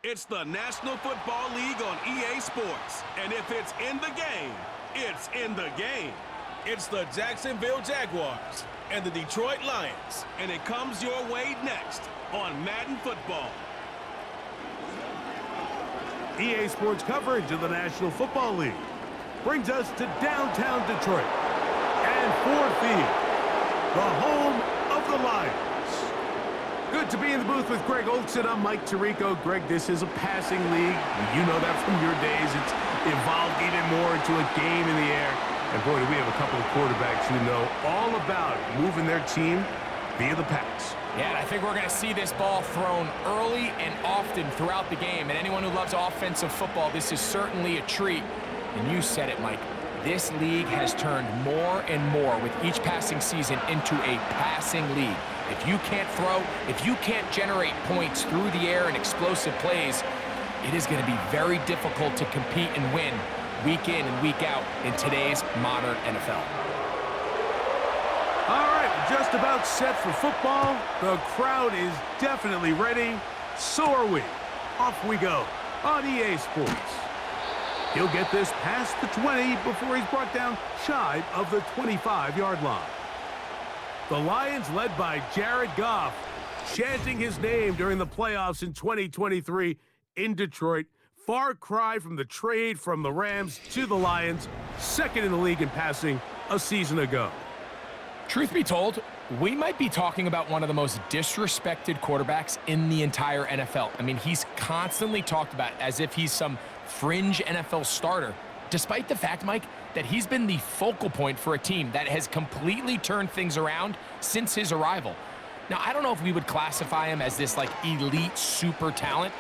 It's the National Football League on EA Sports. And if it's in the game, it's in the game. It's the Jacksonville Jaguars and the Detroit Lions. And it comes your way next on Madden Football. EA Sports coverage of the National Football League brings us to downtown Detroit and Ford Field, the home of the Lions. Good to be in the booth with Greg Olson. I'm Mike Tirico. Greg, this is a passing league. You know that from your days. It's evolved even more into a game in the air. And boy, do we have a couple of quarterbacks who know all about moving their team via the pass. Yeah, and I think we're going to see this ball thrown early and often throughout the game. And anyone who loves offensive football, this is certainly a treat. And you said it, Mike. This league has turned more and more with each passing season into a passing league. If you can't throw, if you can't generate points through the air and explosive plays, it is going to be very difficult to compete and win week in and week out in today's modern NFL. All right, just about set for football. The crowd is definitely ready. So are we. Off we go on EA Sports. He'll get this past the 20 before he's brought down shy of the 25-yard line. The Lions, led by Jared Goff, chanting his name during the playoffs in 2023 in Detroit. Far cry from the trade from the Rams to the Lions, second in the league in passing a season ago. Truth be told, we might be talking about one of the most disrespected quarterbacks in the entire NFL. I mean, he's constantly talked about as if he's some fringe NFL starter, despite the fact, Mike, that he's been the focal point for a team that has completely turned things around since his arrival. Now, I don't know if we would classify him as this, like, elite super talent,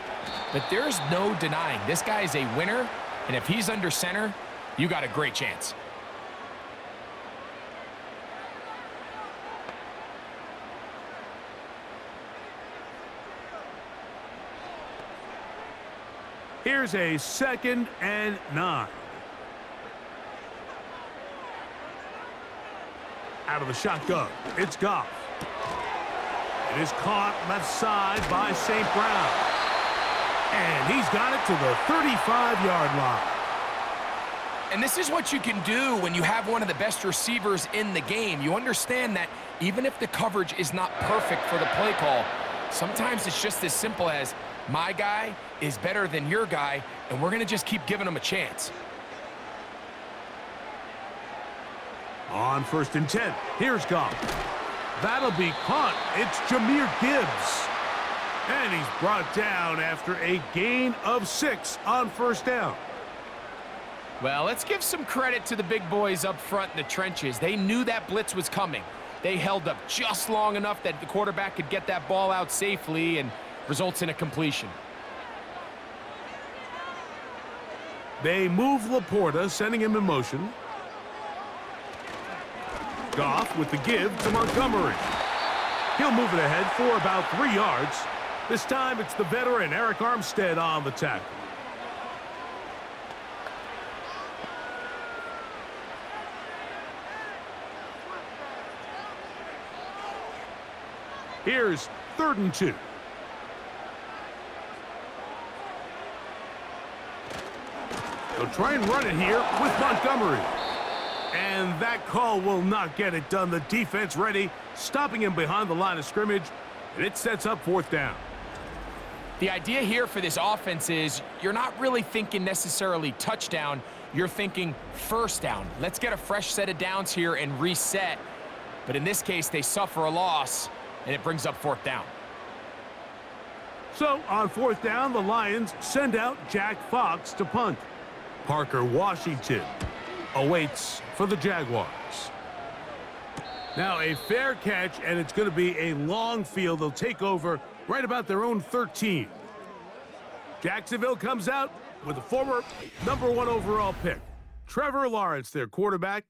but there's no denying this guy is a winner, and if he's under center, you got a great chance. Here's a 2nd and 9. Out of the shotgun, it's Goff. It is caught left side by St. Brown. And he's got it to the 35-yard line. And this is what you can do when you have one of the best receivers in the game. You understand that even if the coverage is not perfect for the play call, sometimes it's just as simple as my guy is better than your guy, and we're going to just keep giving him a chance. On 1st and 10, here's Goff. That'll be caught. It's Jahmyr Gibbs. And he's brought down after a gain of 6 on 1st down. Well, let's give some credit to the big boys up front in the trenches. They knew that blitz was coming. They held up just long enough that the quarterback could get that ball out safely and results in a completion. They move Laporta, sending him in motion. Goff with the give to Montgomery. He'll move it ahead for about 3 yards. This time it's the veteran Eric Armstead on the tackle. Here's 3rd and 2. They'll try and run it here with Montgomery. And that call will not get it done. The defense ready, stopping him behind the line of scrimmage, and it sets up 4th down. The idea here for this offense is you're not really thinking necessarily touchdown. You're thinking 1st down. Let's get a fresh set of downs here and reset. But in this case, they suffer a loss, and it brings up 4th down. So on 4th down, the Lions send out Jack Fox to punt. Parker Washington awaits for the Jaguars. Now a fair catch, and it's going to be a long field. They'll take over right about their own 13. Jacksonville comes out with a former #1 overall pick. Trevor Lawrence, their quarterback,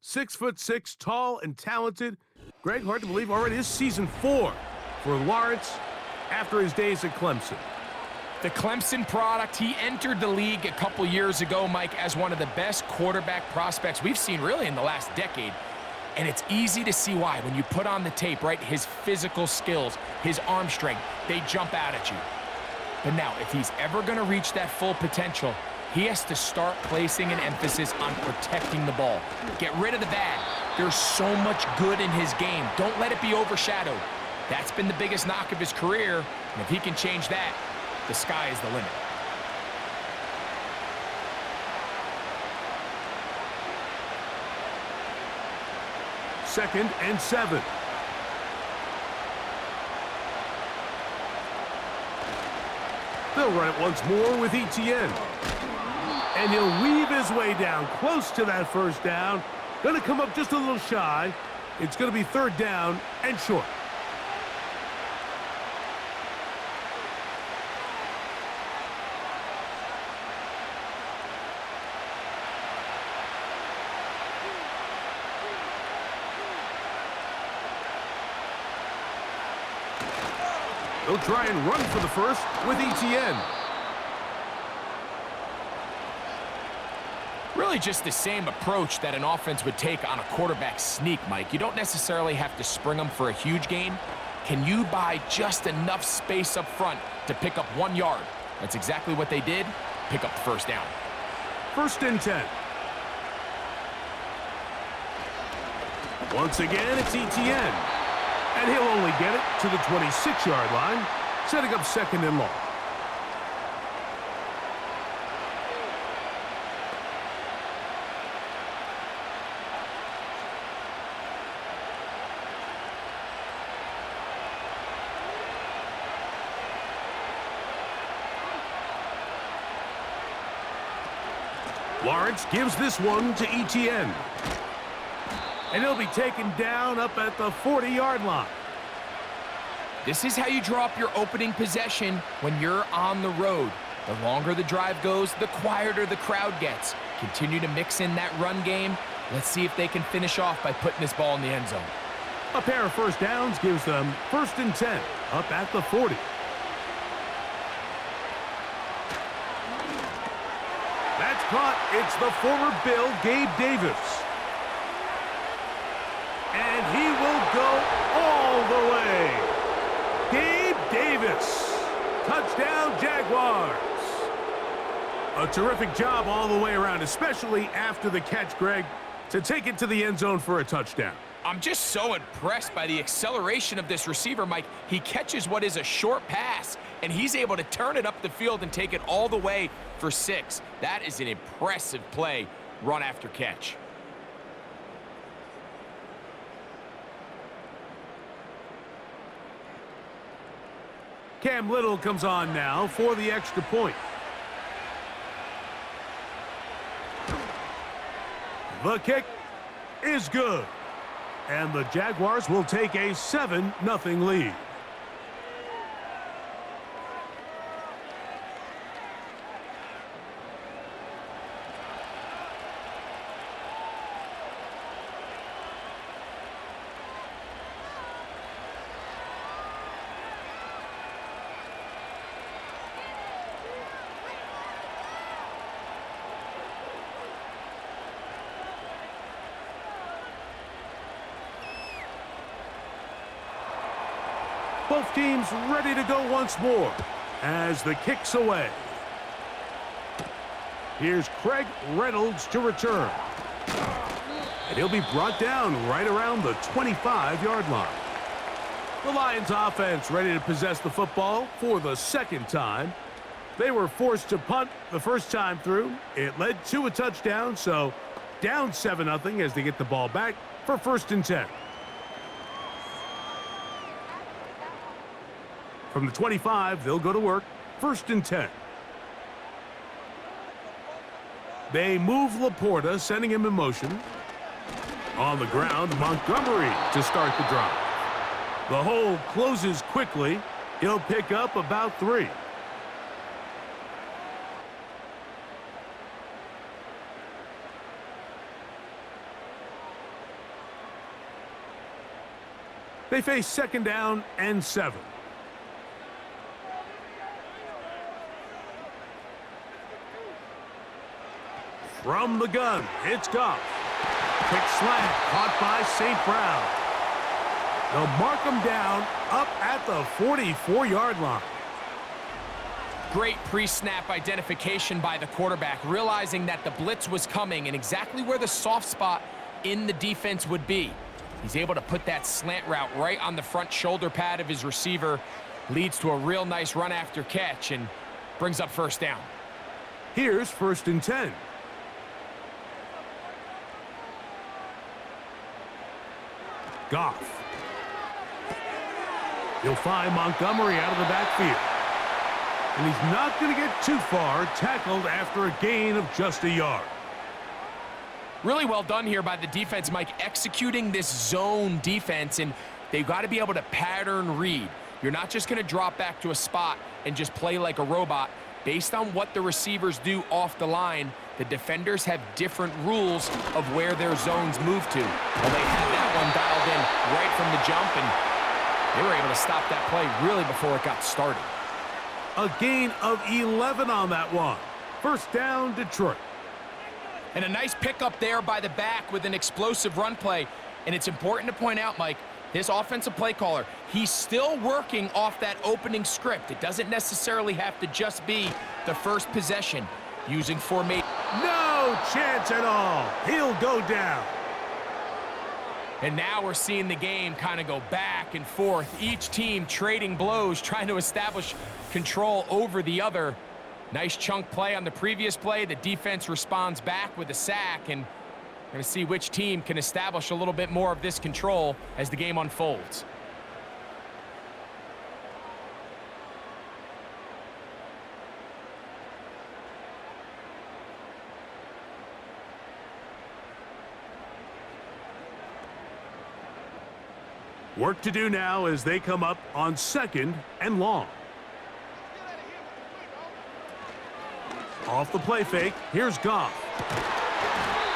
6'6", tall and talented. Greg, hard to believe already this season 4 for Lawrence after his days at Clemson. The Clemson product, he entered the league a couple years ago, Mike, as one of the best quarterback prospects we've seen really in the last decade. And it's easy to see why. When you put on the tape, right, his physical skills, his arm strength, they jump out at you. But now, if he's ever going to reach that full potential, he has to start placing an emphasis on protecting the ball. Get rid of the bad. There's so much good in his game. Don't let it be overshadowed. That's been the biggest knock of his career, and if he can change that, the sky is the limit. Second and 7. They'll run it once more with ETN. And he'll weave his way down close to that first down. Going to come up just a little shy. It's going to be third down and short. They'll try and run for the first with ETN. Really just the same approach that an offense would take on a quarterback sneak, Mike. You don't necessarily have to spring them for a huge gain. Can you buy just enough space up front to pick up 1 yard? That's exactly what they did. Pick up the first down. First and 10. Once again, it's ETN. And he'll only get it to the 26-yard line, setting up second and long. Lawrence gives this one to ETN. And he'll be taken down up at the 40-yard line. This is how you draw up your opening possession when you're on the road. The longer the drive goes, the quieter the crowd gets. Continue to mix in that run game. Let's see if they can finish off by putting this ball in the end zone. A pair of first downs gives them first and 10 up at the 40. That's caught. It's the former Bill, Gabe Davis. And he will go all the way. Gabe Davis. Touchdown, Jaguars. A terrific job all the way around, especially after the catch, Greg, to take it to the end zone for a touchdown. I'm just so impressed by the acceleration of this receiver, Mike. He catches what is a short pass, and he's able to turn it up the field and take it all the way for 6. That is an impressive play, run after catch. Cam Little comes on now for the extra point. The kick is good. And the Jaguars will take a 7-0 lead. Both teams ready to go once more as the kick's away. Here's Craig Reynolds to return. And he'll be brought down right around the 25-yard line. The Lions offense ready to possess the football for the second time. They were forced to punt the first time through. It led to a touchdown, so down 7-0 as they get the ball back for first and 10. From the 25, they'll go to work, first and 10. They move Laporta, sending him in motion. On the ground, Montgomery to start the drive. The hole closes quickly. He'll pick up about 3. They face second down and 7. From the gun, it's Goff. Quick slant, caught by St. Brown. They'll mark him down up at the 44-yard line. great pre-snap identification by the quarterback, realizing that the blitz was coming and exactly where the soft spot in the defense would be. He's able to put that slant route right on the front shoulder pad of his receiver, leads to a real nice run after catch, and brings up first down. Here's 1st and 10. Goff. He'll find Montgomery out of the backfield. And he's not going to get too far, tackled after a gain of just a yard. Really well done here by the defense, Mike, executing this zone defense, and they've got to be able to pattern read. You're not just going to drop back to a spot and just play like a robot. Based on what the receivers do off the line, the defenders have different rules of where their zones move to. Well, they had that one dialed in right from the jump, and they were able to stop that play really before it got started. A gain of 11 on that one. First down, Detroit. And a nice pickup there by the back with an explosive run play. And it's important to point out, Mike, this offensive play caller, he's still working off that opening script. It doesn't necessarily have to just be the first possession. Using formation. No chance at all. He'll go down. And now we're seeing the game kind of go back and forth. Each team trading blows, trying to establish control over the other. Nice chunk play on the previous play. The defense responds back with a sack, and we're going to see which team can establish a little bit more of this control as the game unfolds. Work to do now as they come up on 2nd and long. Off the play fake, here's Goff.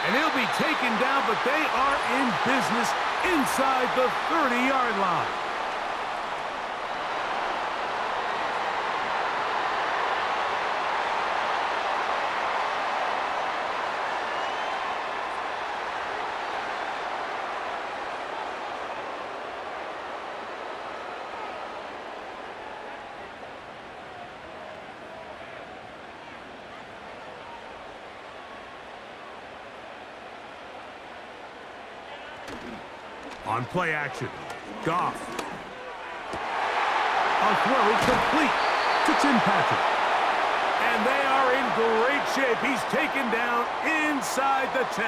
And he'll be taken down, but they are in business inside the 30-yard line. On play action, Goff. A throw complete to Tim Patrick. And they are in great shape. He's taken down inside the 10.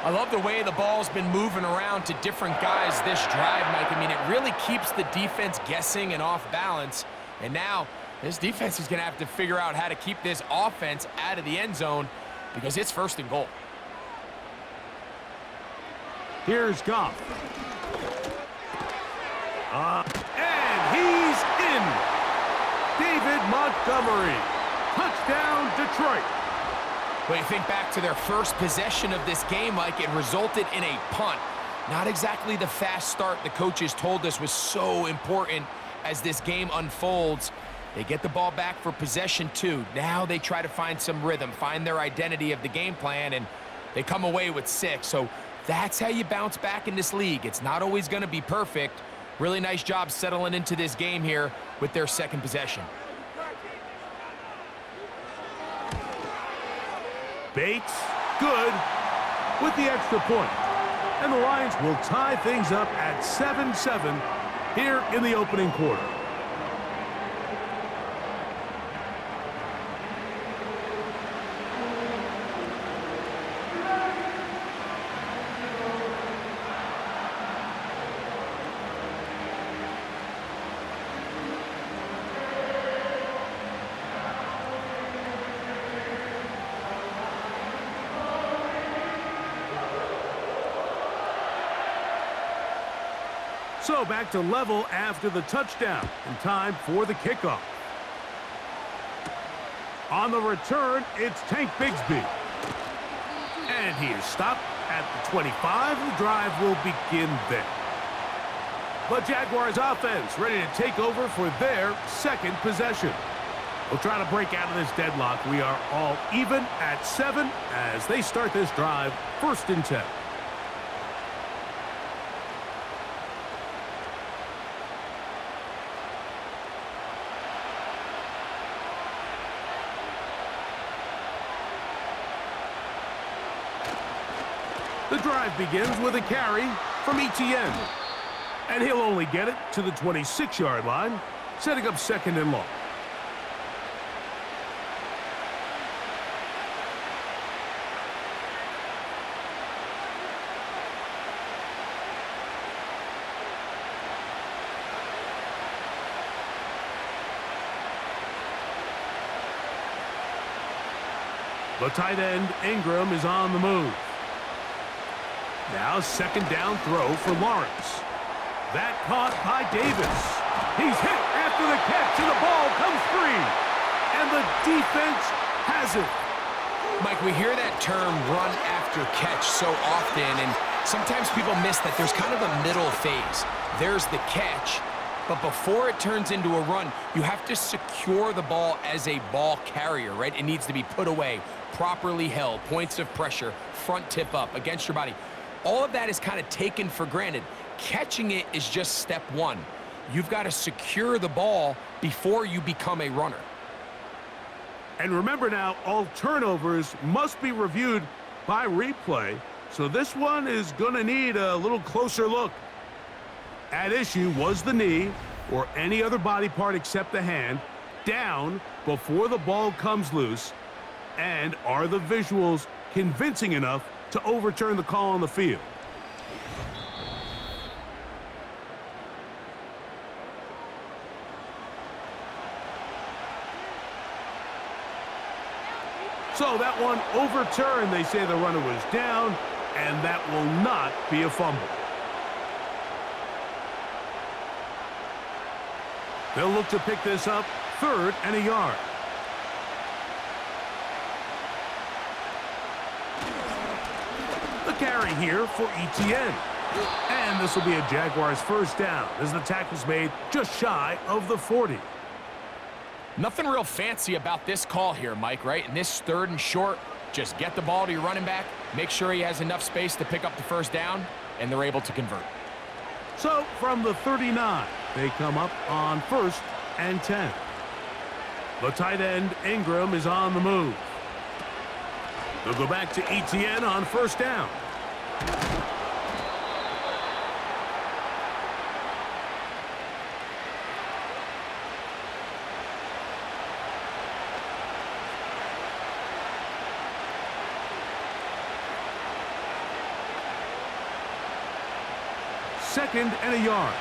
I love the way the ball's been moving around to different guys this drive, Mike. I mean, it really keeps the defense guessing and off balance. And now this defense is going to have to figure out how to keep this offense out of the end zone because it's 1st and goal. Here's Goff. And he's in. David Montgomery. Touchdown, Detroit. When you think back to their first possession of this game, Mike, it resulted in a punt. Not exactly the fast start the coaches told us was so important as this game unfolds. They get the ball back for possession 2. Now they try to find some rhythm, find their identity of the game plan, and they come away with 6. So that's how you bounce back in this league. It's not always going to be perfect. Really nice job settling into this game here with their 2nd possession. Bates, good, with the extra point. And the Lions will tie things up at 7-7 here in the opening quarter. So back to level after the touchdown, and time for the kickoff. On the return, it's Tank Bigsby. And he is stopped at the 25. The drive will begin there. The Jaguars offense ready to take over for their 2nd possession. We'll try to break out of this deadlock. We are all even at 7 as they start this drive, 1st and 10. The drive begins with a carry from ETN. And he'll only get it to the 26-yard line, setting up second and long. The tight end, Ingram, is on the move. Now second down throw for Lawrence. That caught by Davis. He's hit after the catch, and the ball comes free. And the defense has it. Mike, we hear that term run after catch so often, and sometimes people miss that there's kind of a middle phase. There's the catch, but before it turns into a run, you have to secure the ball as a ball carrier, right? It needs to be put away, properly held, points of pressure, front tip up against your body. All of that is kind of taken for granted. Catching it is just step one. You've got to secure the ball before you become a runner. And remember now, all turnovers must be reviewed by replay, so this one is going to need a little closer look. At issue was the knee, or any other body part except the hand, down before the ball comes loose, and are the visuals convincing enough to overturn the call on the field? So that one overturned. They say the runner was down, and that will not be a fumble. They'll look to pick this up, 3rd and a yard. The carry here for ETN. And this will be a Jaguars first down as the tackle's made just shy of the 40. Nothing real fancy about this call here, Mike, right? In this 3rd and short, just get the ball to your running back, make sure he has enough space to pick up the first down, and they're able to convert. So from the 39, they come up on 1st and 10. The tight end, Ingram, is on the move. They'll go back to ETN on 1st down. Second and a yard.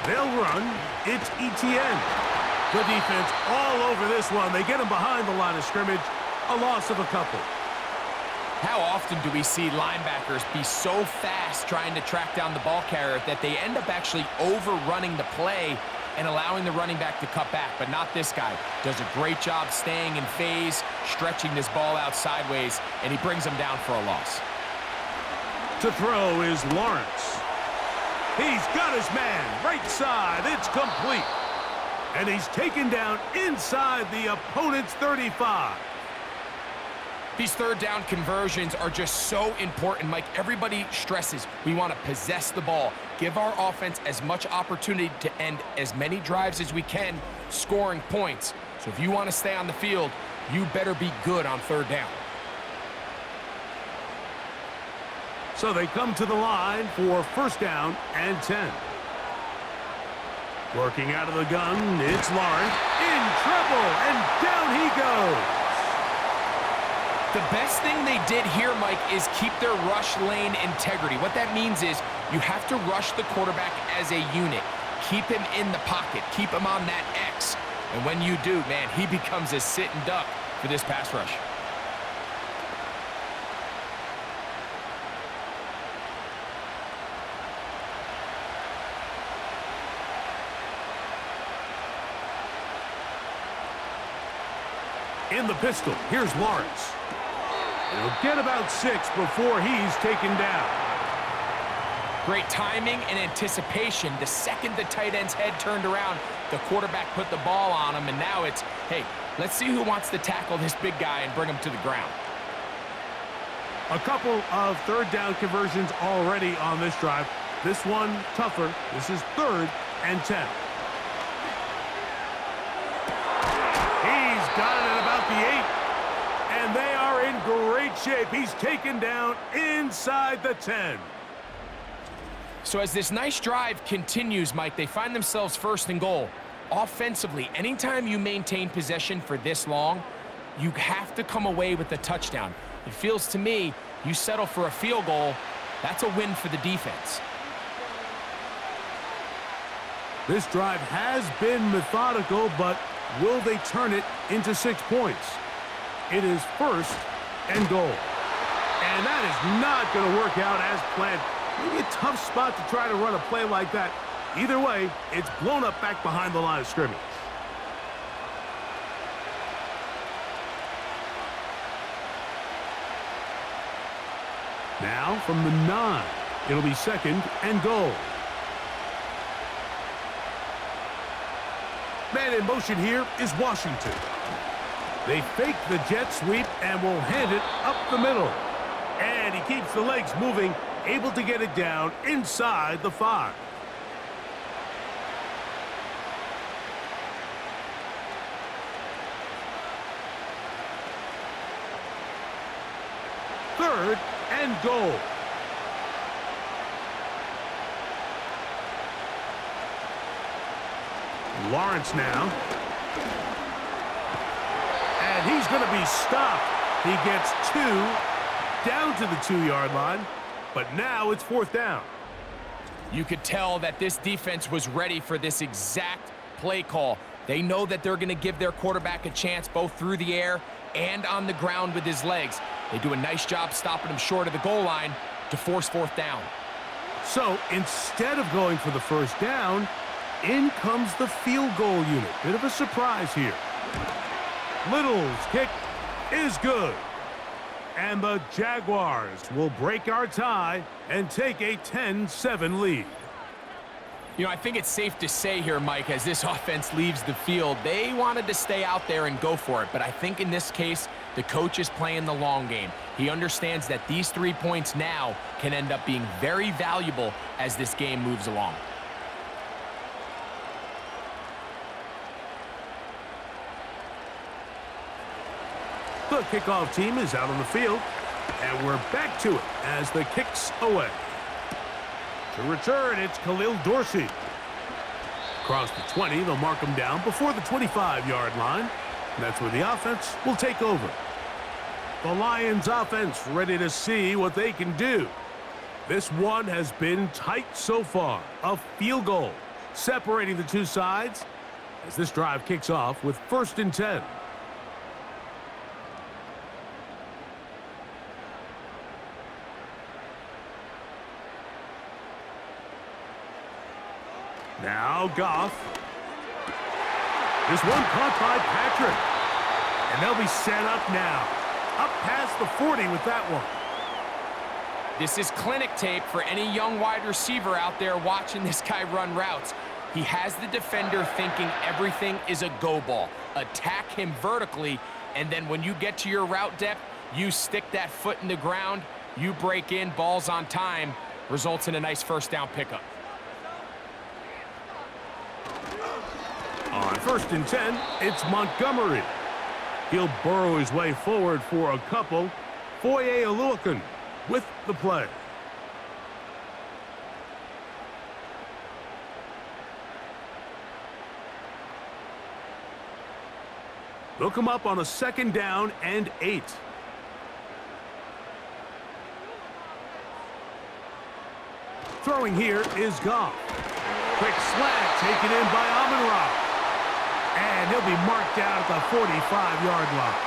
They'll run. It's ETN. The defense all over this one. They get him behind the line of scrimmage. A loss of a couple. How often do we see linebackers be so fast trying to track down the ball carrier that they end up actually overrunning the play and allowing the running back to cut back? But not this guy. Does a great job staying in phase, stretching this ball out sideways, and he brings him down for a loss. To throw is Lawrence. He's got his man right side. It's complete. And he's taken down inside the opponent's 35. These 3rd down conversions are just so important, Mike. Everybody stresses we want to possess the ball, give our offense as much opportunity to end as many drives as we can, scoring points. So if you want to stay on the field, you better be good on 3rd down. So they come to the line for 1st down and 10. Working out of the gun, it's Lawrence in trouble, and down he goes. The best thing they did here, Mike, is keep their rush lane integrity. What that means is you have to rush the quarterback as a unit. Keep him in the pocket. Keep him on that X. And when you do, man, he becomes a sitting duck for this pass rush. In the pistol, here's Lawrence. He'll get about 6 before he's taken down. Great timing and anticipation. The second the tight end's head turned around, the quarterback put the ball on him, and now it's, hey, let's see who wants to tackle this big guy and bring him to the ground. A couple of 3rd down conversions already on this drive. This one tougher. This is 3rd and 10. He's And they are in great shape. He's taken down inside the 10. So as this nice drive continues, Mike, they find themselves first and goal. Offensively, anytime you maintain possession for this long, you have to come away with a touchdown. It feels to me, you settle for a field goal, that's a win for the defense. This drive has been methodical, but will they turn it into 6 points? It is first and goal. And that is not going to work out as planned. Maybe a tough spot to try to run a play like that. Either way, it's blown up back behind the line of scrimmage. Now from the 9, it'll be second and goal. Man in motion here is Washington. They fake the jet sweep and will hand it up the middle. And he keeps the legs moving, able to get it down inside the 5. Third and goal. Lawrence now. And he's going to be stopped. He gets 2 down to the 2-yard line, but now it's 4th down. You could tell that this defense was ready for this exact play call. They know that they're going to give their quarterback a chance both through the air and on the ground with his legs. They do a nice job stopping him short of the goal line to force 4th down. So instead of going for the first down, in comes the field goal unit. Bit of a surprise here. Little's kick is good. And the Jaguars will break our tie and take a 10-7 lead. You know, I think it's safe to say here, Mike, as this offense leaves the field, they wanted to stay out there and go for it. But I think in this case, the coach is playing the long game. He understands that these 3 points now can end up being very valuable as this game moves along. The kickoff team is out on the field, and we're back to it as the kick's away. To return, it's Khalil Dorsey. Across the 20, they'll mark him down before the 25-yard line. And that's where the offense will take over. The Lions offense ready to see what they can do. This one has been tight so far. A field goal separating the two sides as this drive kicks off with 1st and 10. Now Goff. This one caught by Patrick. And they'll be set up now. Up past the 40 with that one. This is clinic tape for any young wide receiver out there watching this guy run routes. He has the defender thinking everything is a go ball. Attack him vertically, and then when you get to your route depth, you stick that foot in the ground, you break in, balls on time, results in a nice 1st down pickup. On 1st and 10, it's Montgomery. He'll burrow his way forward for a couple. Foye Oluokun with the play. They'll come up on a 2nd down and 8. Throwing here is Goff. Quick slant taken in by Amon-Ra. And he'll be marked down at the 45-yard line.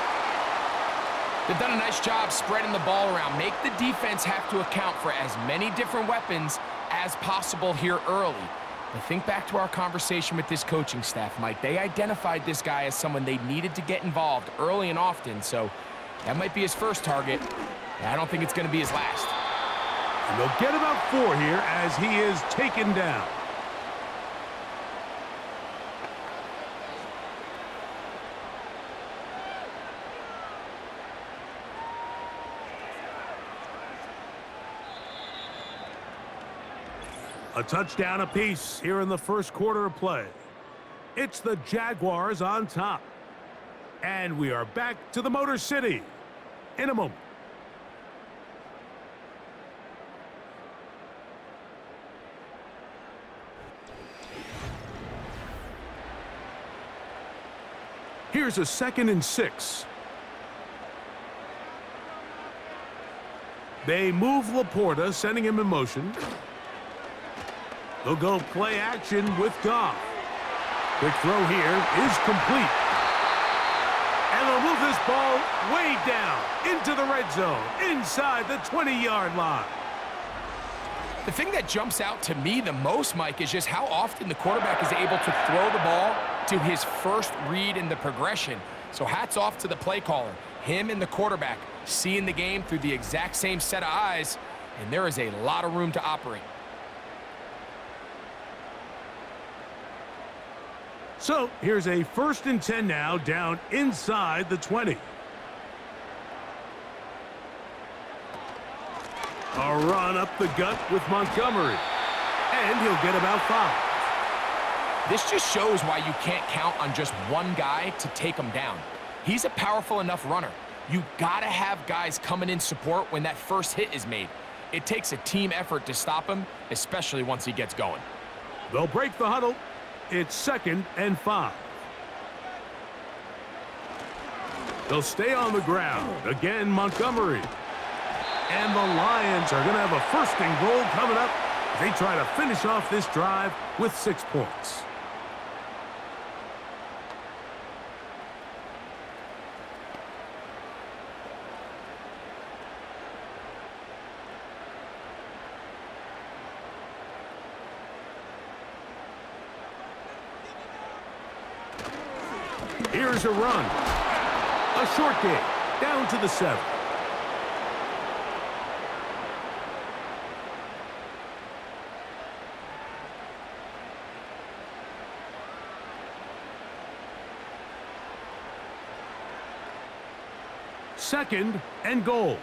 They've done a nice job spreading the ball around. Make the defense have to account for as many different weapons as possible here early. But think back to our conversation with this coaching staff, Mike. They identified this guy as someone they needed to get involved early and often, so that might be his first target. I don't think it's going to be his last. And they'll get about 4 here as he is taken down. A touchdown apiece here in the 1st quarter of play. It's the Jaguars on top. And we are back to the Motor City in a moment. Here's a 2nd and 6. They move Laporta, sending him in motion. They'll go play action with Goff. Quick throw here is complete. And they'll move this ball way down into the red zone, inside the 20-yard line. The thing that jumps out to me the most, Mike, is just how often the quarterback is able to throw the ball to his first read in the progression. So hats off to the play caller. Him and the quarterback seeing the game through the exact same set of eyes, and there is a lot of room to operate. So here's a 1st and 10 now, down inside the 20. A run up the gut with Montgomery. And he'll get about 5. This just shows why you can't count on just one guy to take him down. He's a powerful enough runner. You gotta have guys coming in support when that first hit is made. It takes a team effort to stop him, especially once he gets going. They'll break the huddle. It's 2nd and 5. They'll stay on the ground. Again, Montgomery. And the Lions are going to have a 1st and goal coming up. They try to finish off this drive with 6 points. Here's a run. A short game, down to the 7. Second and goal.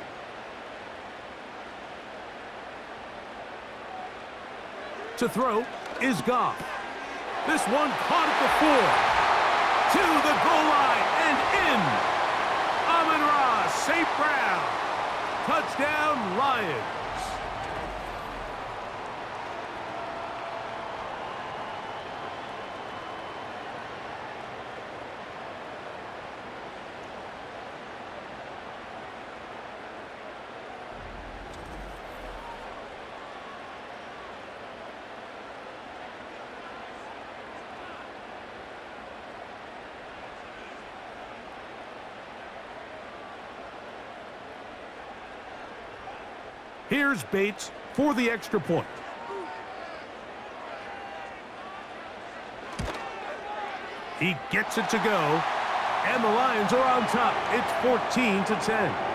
To throw is Goff. This one caught at the 4. To the goal line and in. Amon-Ra St. Brown. Touchdown, Lions. Here's Bates for the extra point. He gets it to go, and the Lions are on top. It's 14-10.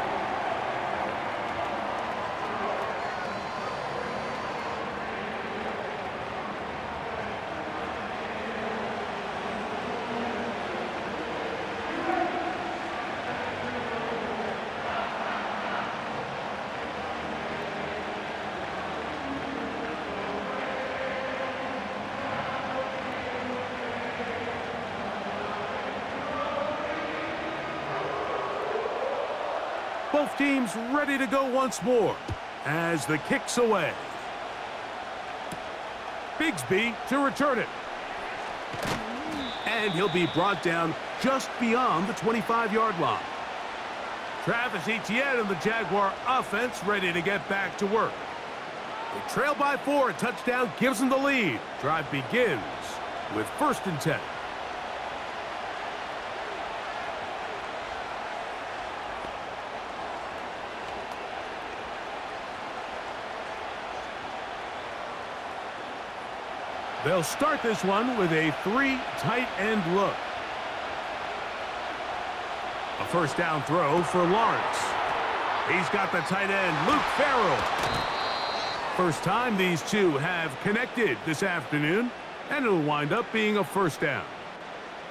Both teams ready to go once more as the kick's away. Bigsby to return it. And he'll be brought down just beyond the 25-yard line. Travis Etienne and the Jaguar offense ready to get back to work. They trail by 4. A touchdown gives them the lead. Drive begins with 1st and 10. They'll start this one with a 3 tight end look. A 1st down throw for Lawrence. He's got the tight end, Luke Farrell. First time these two have connected this afternoon, and it'll wind up being a 1st down.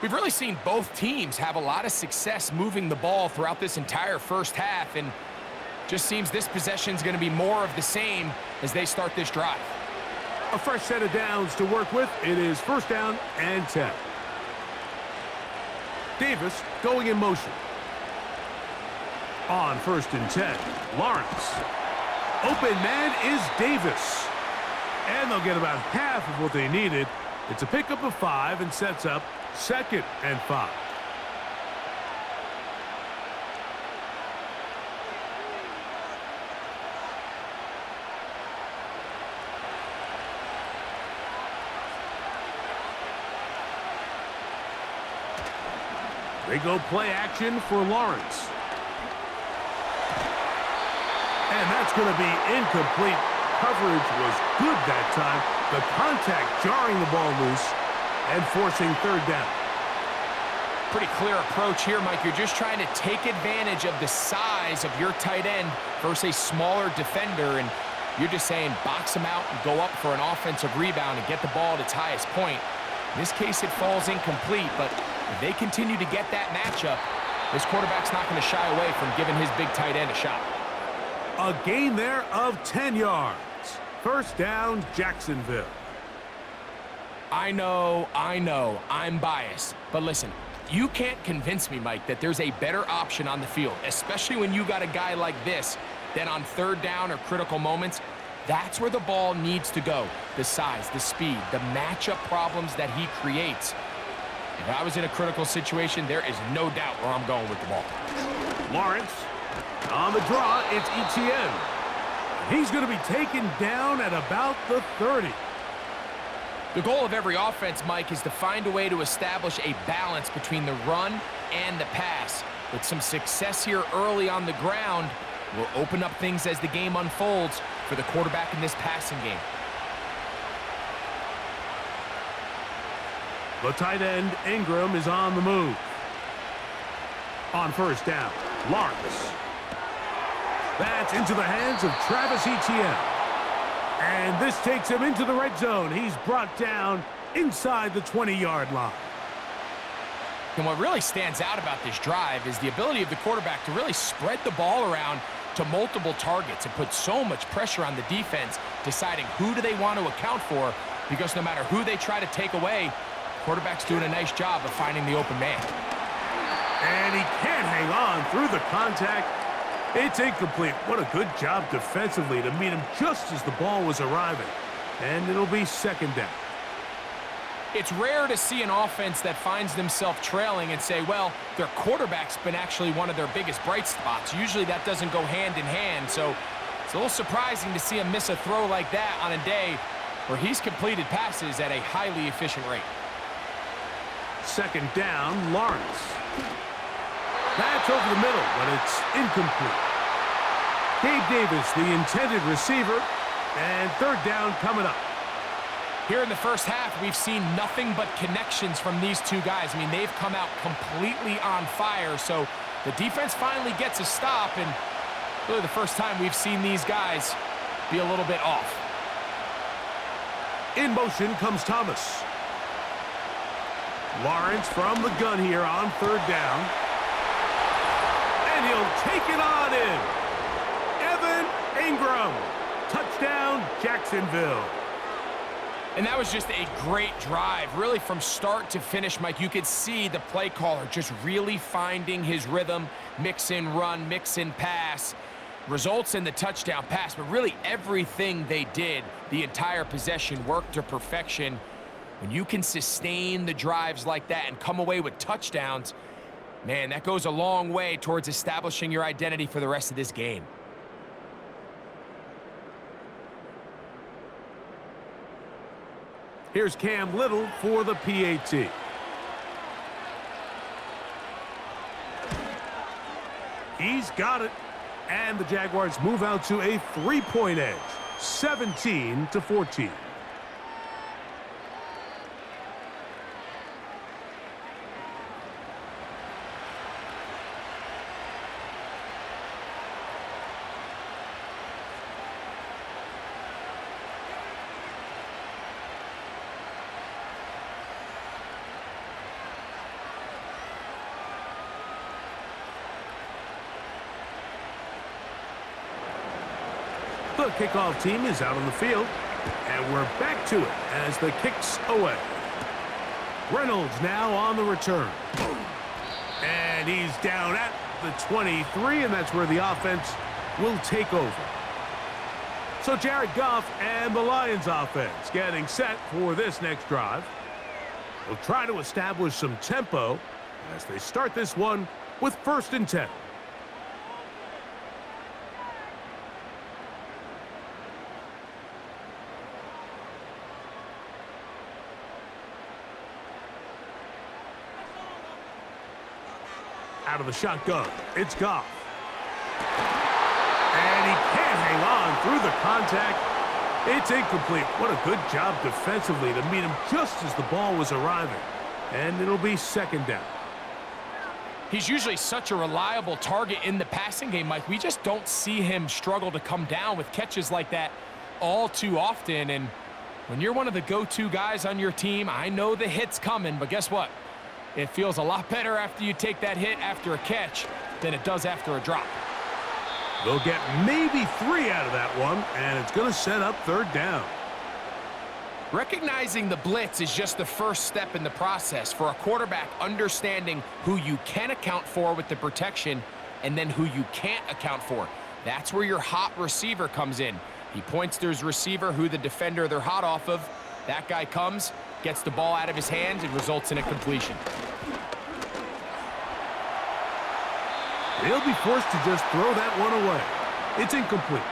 We've really seen both teams have a lot of success moving the ball throughout this entire first half, and just seems this possession is going to be more of the same as they start this drive. A fresh set of downs to work with. It is 1st down and 10. Davis going in motion. On 1st and 10, Lawrence. Open man is Davis. And they'll get about half of what they needed. It's a pickup of 5 and sets up 2nd and 5. They go play action for Lawrence. And that's going to be incomplete. Coverage was good that time. The contact jarring the ball loose and forcing 3rd down. Pretty clear approach here, Mike. You're just trying to take advantage of the size of your tight end versus a smaller defender, and you're just saying box him out and go up for an offensive rebound and get the ball at its highest point. In this case, it falls incomplete, but if they continue to get that matchup, this quarterback's not going to shy away from giving his big tight end a shot. A gain there of 10 yards. 1st down, Jacksonville. I know, I'm biased. But listen, you can't convince me, Mike, that there's a better option on the field, especially when you got a guy like this, that on 3rd down or critical moments, that's where the ball needs to go. The size, the speed, the matchup problems that he creates. If I was in a critical situation, there is no doubt where I'm going with the ball. Lawrence, on the draw, it's ETN. He's going to be taken down at about the 30. The goal of every offense, Mike, is to find a way to establish a balance between the run and the pass. With some success here early on the ground, will open up things as the game unfolds for the quarterback in this passing game. The tight end, Ingram, is on the move. On 1st down, Lawrence. That's into the hands of Travis Etienne. And this takes him into the red zone. He's brought down inside the 20-yard line. And what really stands out about this drive is the ability of the quarterback to really spread the ball around to multiple targets and put so much pressure on the defense, deciding who do they want to account for, because no matter who they try to take away, the quarterback's doing a nice job of finding the open man. And he can't hang on through the contact. It's incomplete. What a good job defensively to meet him just as the ball was arriving. And it'll be 2nd down. It's rare to see an offense that finds themselves trailing and say, well, their quarterback's been actually one of their biggest bright spots. Usually that doesn't go hand in hand, so it's a little surprising to see him miss a throw like that on a day where he's completed passes at a highly efficient rate. 2nd down, Lawrence. That's over the middle, but it's incomplete. Gabe Davis, the intended receiver, and 3rd down coming up. Here in the first half, we've seen nothing but connections from these two guys. I mean, they've come out completely on fire, so the defense finally gets a stop, and really the first time we've seen these guys be a little bit off. In motion comes Thomas. Lawrence from the gun here on 3rd down. And he'll take it on in. Evan Ingram. Touchdown, Jacksonville. And that was just a great drive. Really from start to finish, Mike, you could see the play caller just really finding his rhythm. Mix in run, mix in pass. Results in the touchdown pass, but really everything they did, the entire possession, worked to perfection. When you can sustain the drives like that and come away with touchdowns, man, that goes a long way towards establishing your identity for the rest of this game. Here's Cam Little for the PAT. He's got it. And the Jaguars move out to a 3-point edge, 17-14. The kickoff team is out on the field, and we're back to it as the kick's away. Reynolds now on the return. And he's down at the 23, and that's where the offense will take over. So Jared Goff and the Lions offense getting set for this next drive. They'll try to establish some tempo as they start this one with 1st and 10. Out of the shotgun, it's Goff. And he can't hang on through the contact. It's incomplete. What a good job defensively to meet him just as the ball was arriving. And it'll be 2nd down. He's usually such a reliable target in the passing game, Mike. We just don't see him struggle to come down with catches like that all too often. And when you're one of the go-to guys on your team, I know the hit's coming, but guess what? It feels a lot better after you take that hit after a catch than it does after a drop. They'll get maybe 3 out of that one, and it's going to set up 3rd down. Recognizing the blitz is just the first step in the process for a quarterback, understanding who you can account for with the protection and then who you can't account for. That's where your hot receiver comes in. He points to his receiver, who the defender they're hot off of. That guy comes, gets the ball out of his hands, and results in a completion. They'll be forced to just throw that one away. It's incomplete.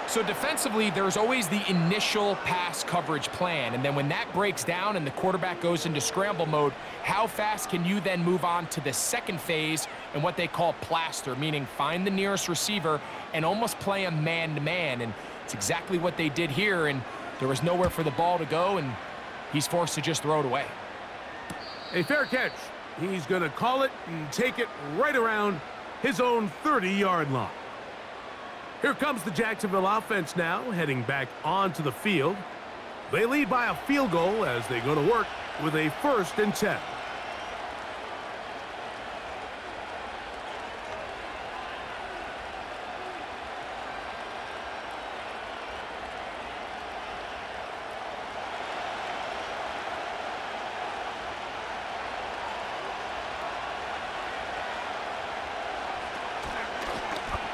So defensively, there's always the initial pass coverage plan, and then when that breaks down and the quarterback goes into scramble mode, how fast can you then move on to the second phase and what they call plaster, meaning find the nearest receiver and almost play a man-to-man, and it's exactly what they did here, and there was nowhere for the ball to go, and he's forced to just throw it away. A fair catch. He's going to call it and take it right around his own 30-yard line. Here comes the Jacksonville offense now, heading back onto the field. They lead by a field goal as they go to work with a 1st and 10.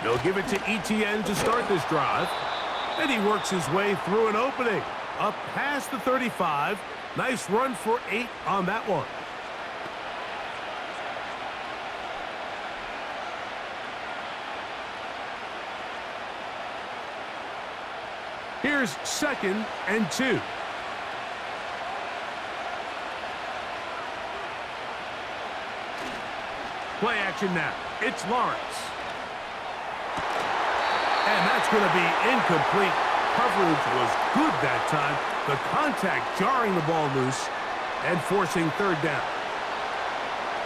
They'll give it to ETN to start this drive. And he works his way through an opening. Up past the 35. Nice run for 8 on that one. Here's 2nd and 2. Play action now. It's Lawrence. And that's going to be incomplete. Coverage was good that time. The contact jarring the ball loose and forcing 3rd down.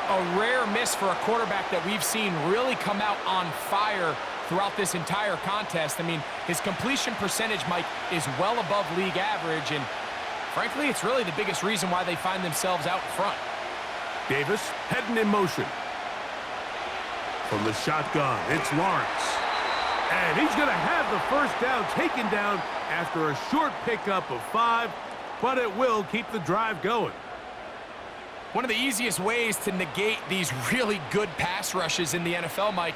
A rare miss for a quarterback that we've seen really come out on fire throughout this entire contest. I mean, his completion percentage, Mike, is well above league average, and frankly, it's really the biggest reason why they find themselves out front. Davis heading in motion. From the shotgun, it's Lawrence. And he's going to have the 1st down taken down after a short pickup of 5, but it will keep the drive going. One of the easiest ways to negate these really good pass rushes in the NFL, Mike,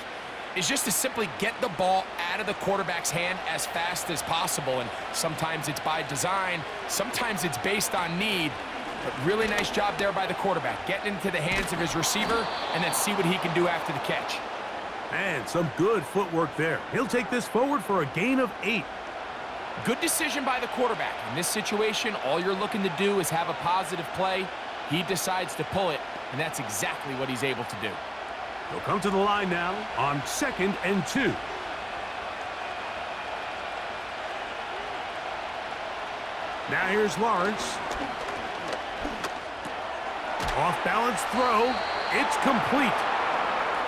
is just to simply get the ball out of the quarterback's hand as fast as possible. And sometimes it's by design, sometimes it's based on need. But really nice job there by the quarterback, getting into the hands of his receiver and then see what he can do after the catch. And some good footwork there. He'll take this forward for a gain of 8. Good decision by the quarterback. In this situation, all you're looking to do is have a positive play. He decides to pull it, and that's exactly what he's able to do. He'll come to the line now on 2nd and 2. Now here's Lawrence. Off-balance throw. It's complete.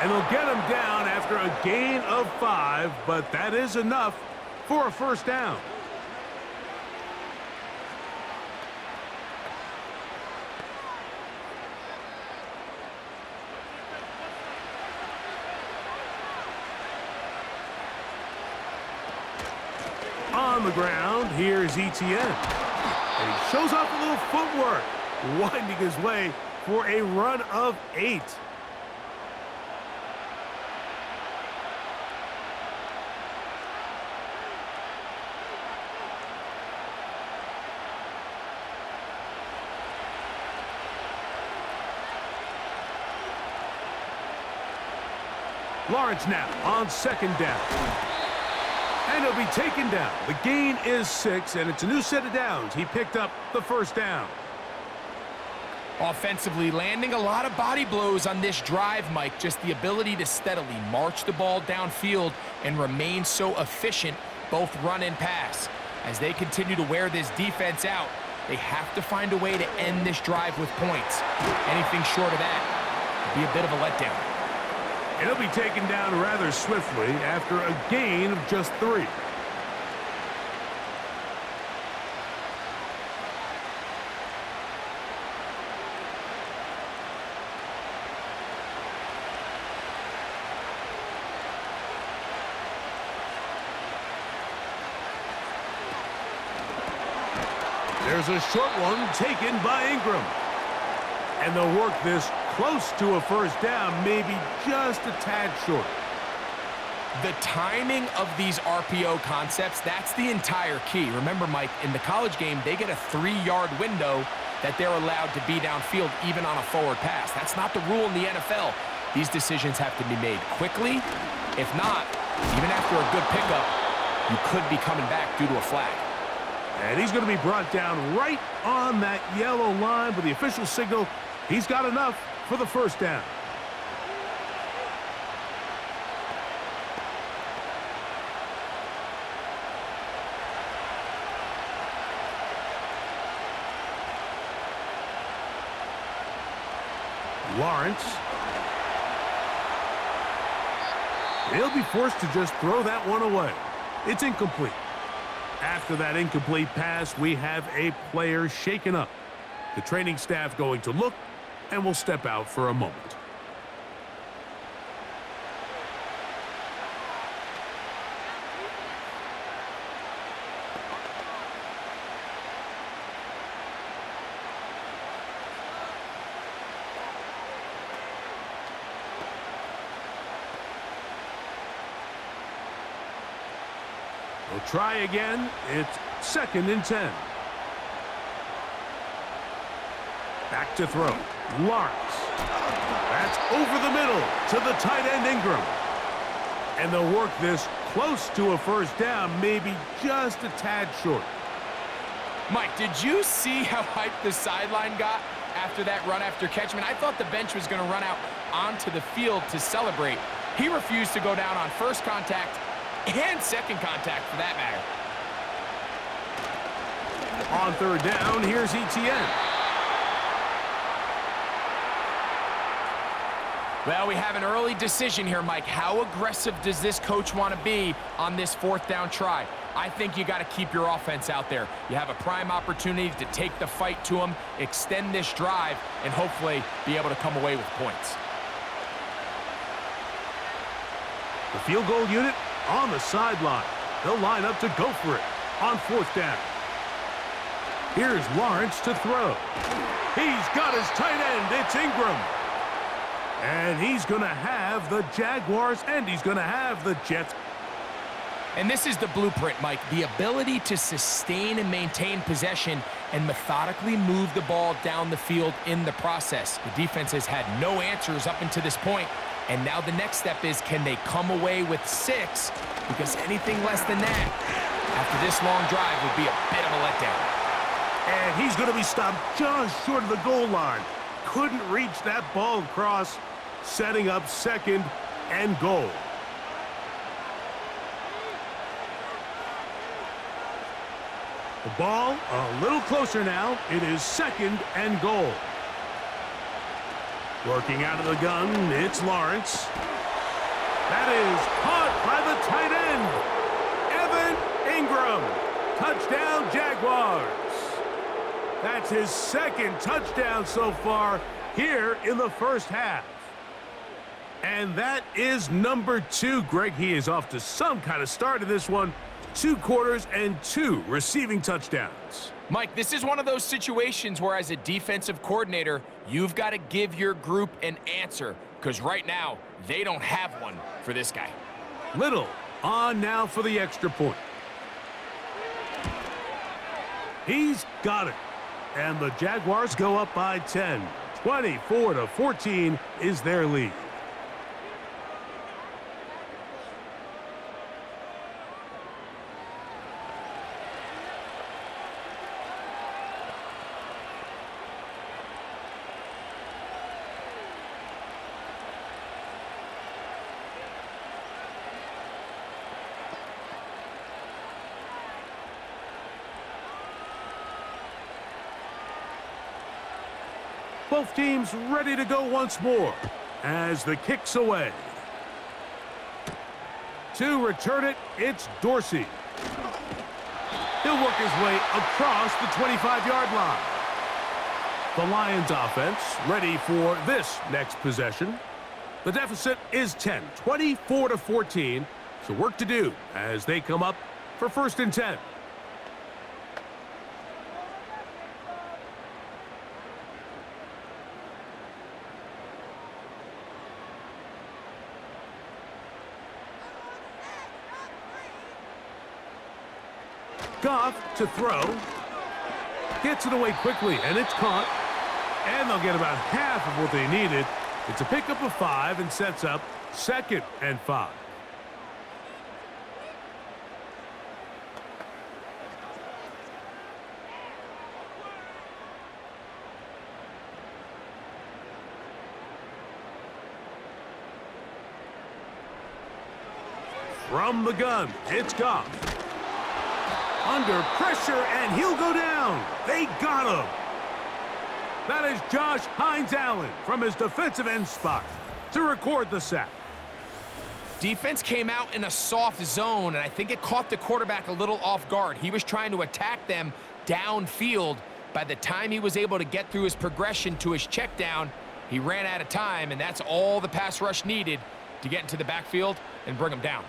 And they'll get him down after a gain of 5, but that is enough for a 1st down. On the ground, here's ETN. And he shows off a little footwork, winding his way for a run of 8. Lawrence now on second down. And he'll be taken down. The gain is 6, and it's a new set of downs. He picked up the first down. Offensively, landing a lot of body blows on this drive, Mike. Just the ability to steadily march the ball downfield and remain so efficient, both run and pass. As they continue to wear this defense out, they have to find a way to end this drive with points. Anything short of that would be a bit of a letdown. It'll be taken down rather swiftly after a gain of just 3. There's a short one taken by Ingram. And they'll work this close to a first down, maybe just a tad short. The timing of these RPO concepts, that's the entire key. Remember, Mike, in the college game, they get a 3-yard window that they're allowed to be downfield even on a forward pass. That's not the rule in the NFL. These decisions have to be made quickly. If not, even after a good pickup, you could be coming back due to a flag. And he's going to be brought down right on that yellow line with the official signal. He's got enough for the first down. Lawrence. He'll be forced to just throw that one away. It's incomplete. After that incomplete pass, we have a player shaken up. The training staff going to look and will step out for a moment. We'll try again. It's 2nd and 10. Back to throw. Lawrence. That's over the middle to the tight end Ingram. And they'll work this close to a first down, maybe just a tad short. Mike, did you see how hyped the sideline got after that run after catch? I mean, I thought the bench was going to run out onto the field to celebrate. He refused to go down on first contact and second contact for that matter. On 3rd down, here's ETN. Well, we have an early decision here, Mike. How aggressive does this coach want to be on this 4th down try? I think you got to keep your offense out there. You have a prime opportunity to take the fight to them, extend this drive, and hopefully be able to come away with points. The field goal unit on the sideline. They'll line up to go for it on 4th down. Here's Lawrence to throw. He's got his tight end. It's Ingram. And he's going to have the Jaguars, and he's going to have the Jets. And this is the blueprint, Mike. The ability to sustain and maintain possession and methodically move the ball down the field in the process. The defense has had no answers up until this point. And now the next step is, can they come away with 6? Because anything less than that, after this long drive, would be a bit of a letdown. And he's going to be stopped just short of the goal line. Couldn't reach that ball across, setting up 2nd and goal. The ball a little closer now. It is 2nd and goal. Working out of the gun, it's Lawrence. That is caught by the tight end, Evan Ingram. Touchdown, Jaguars. That's his 2nd touchdown so far here in the first half. And that is number 2. Greg, he is off to some kind of start in this one. 2 quarters and 2 receiving touchdowns. Mike, this is one of those situations where as a defensive coordinator, you've got to give your group an answer, because right now, they don't have one for this guy. Little on now for the extra point. He's got it. And the Jaguars go up by 10. 24-14 is their lead. Both teams ready to go once more as the kick's away. To return it, it's Dorsey. He'll work his way across the 25-yard line. The Lions offense ready for this next possession. The deficit is 10, 24-14. So work to do as they come up for 1st and 10. Goff to throw. Gets it away quickly, and it's caught. And they'll get about half of what they needed. It's a pickup of 5 and sets up 2nd and 5. From the gun, it's Goff. Under pressure, and he'll go down. They got him. That is Josh Hines-Allen from his defensive end spot to record the sack. Defense came out in a soft zone, and I think it caught the quarterback a little off guard. He was trying to attack them downfield. By the time he was able to get through his progression to his check down, he ran out of time, and that's all the pass rush needed to get into the backfield and bring him down.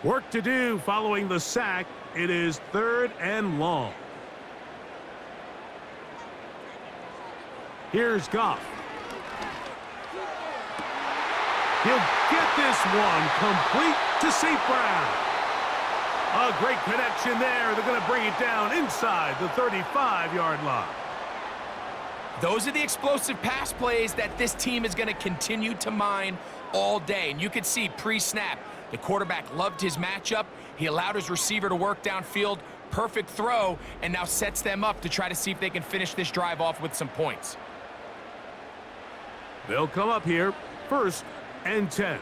Work to do following the sack. It is 3rd and long. Here's Goff. He'll get this one complete to St. Brown. A great connection there. They're going to bring it down inside the 35-yard line. Those are the explosive pass plays that this team is going to continue to mine all day. And you can see pre-snap, the quarterback loved his matchup. He allowed his receiver to work downfield. Perfect throw, and now sets them up to try to see if they can finish this drive off with some points. They'll come up here, 1st and 10.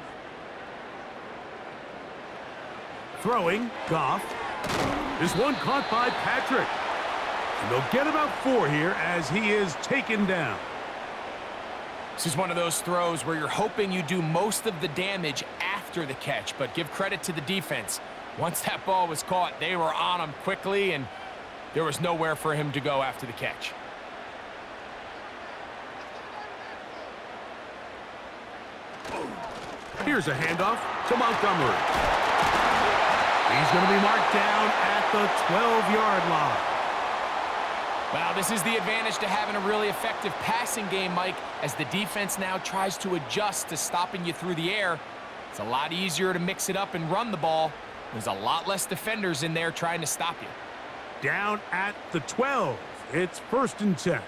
Throwing, Goff. This one caught by Patrick. And they'll get about 4 here as he is taken down. This is one of those throws where you're hoping you do most of the damage after the catch, but give credit to the defense. Once that ball was caught, they were on him quickly, and there was nowhere for him to go after the catch. Here's a handoff to Montgomery. He's going to be marked down at the 12-yard line. Well, this is the advantage to having a really effective passing game, Mike, as the defense now tries to adjust to stopping you through the air. It's a lot easier to mix it up and run the ball. There's a lot less defenders in there trying to stop you. Down at the 12. It's 1st and 10.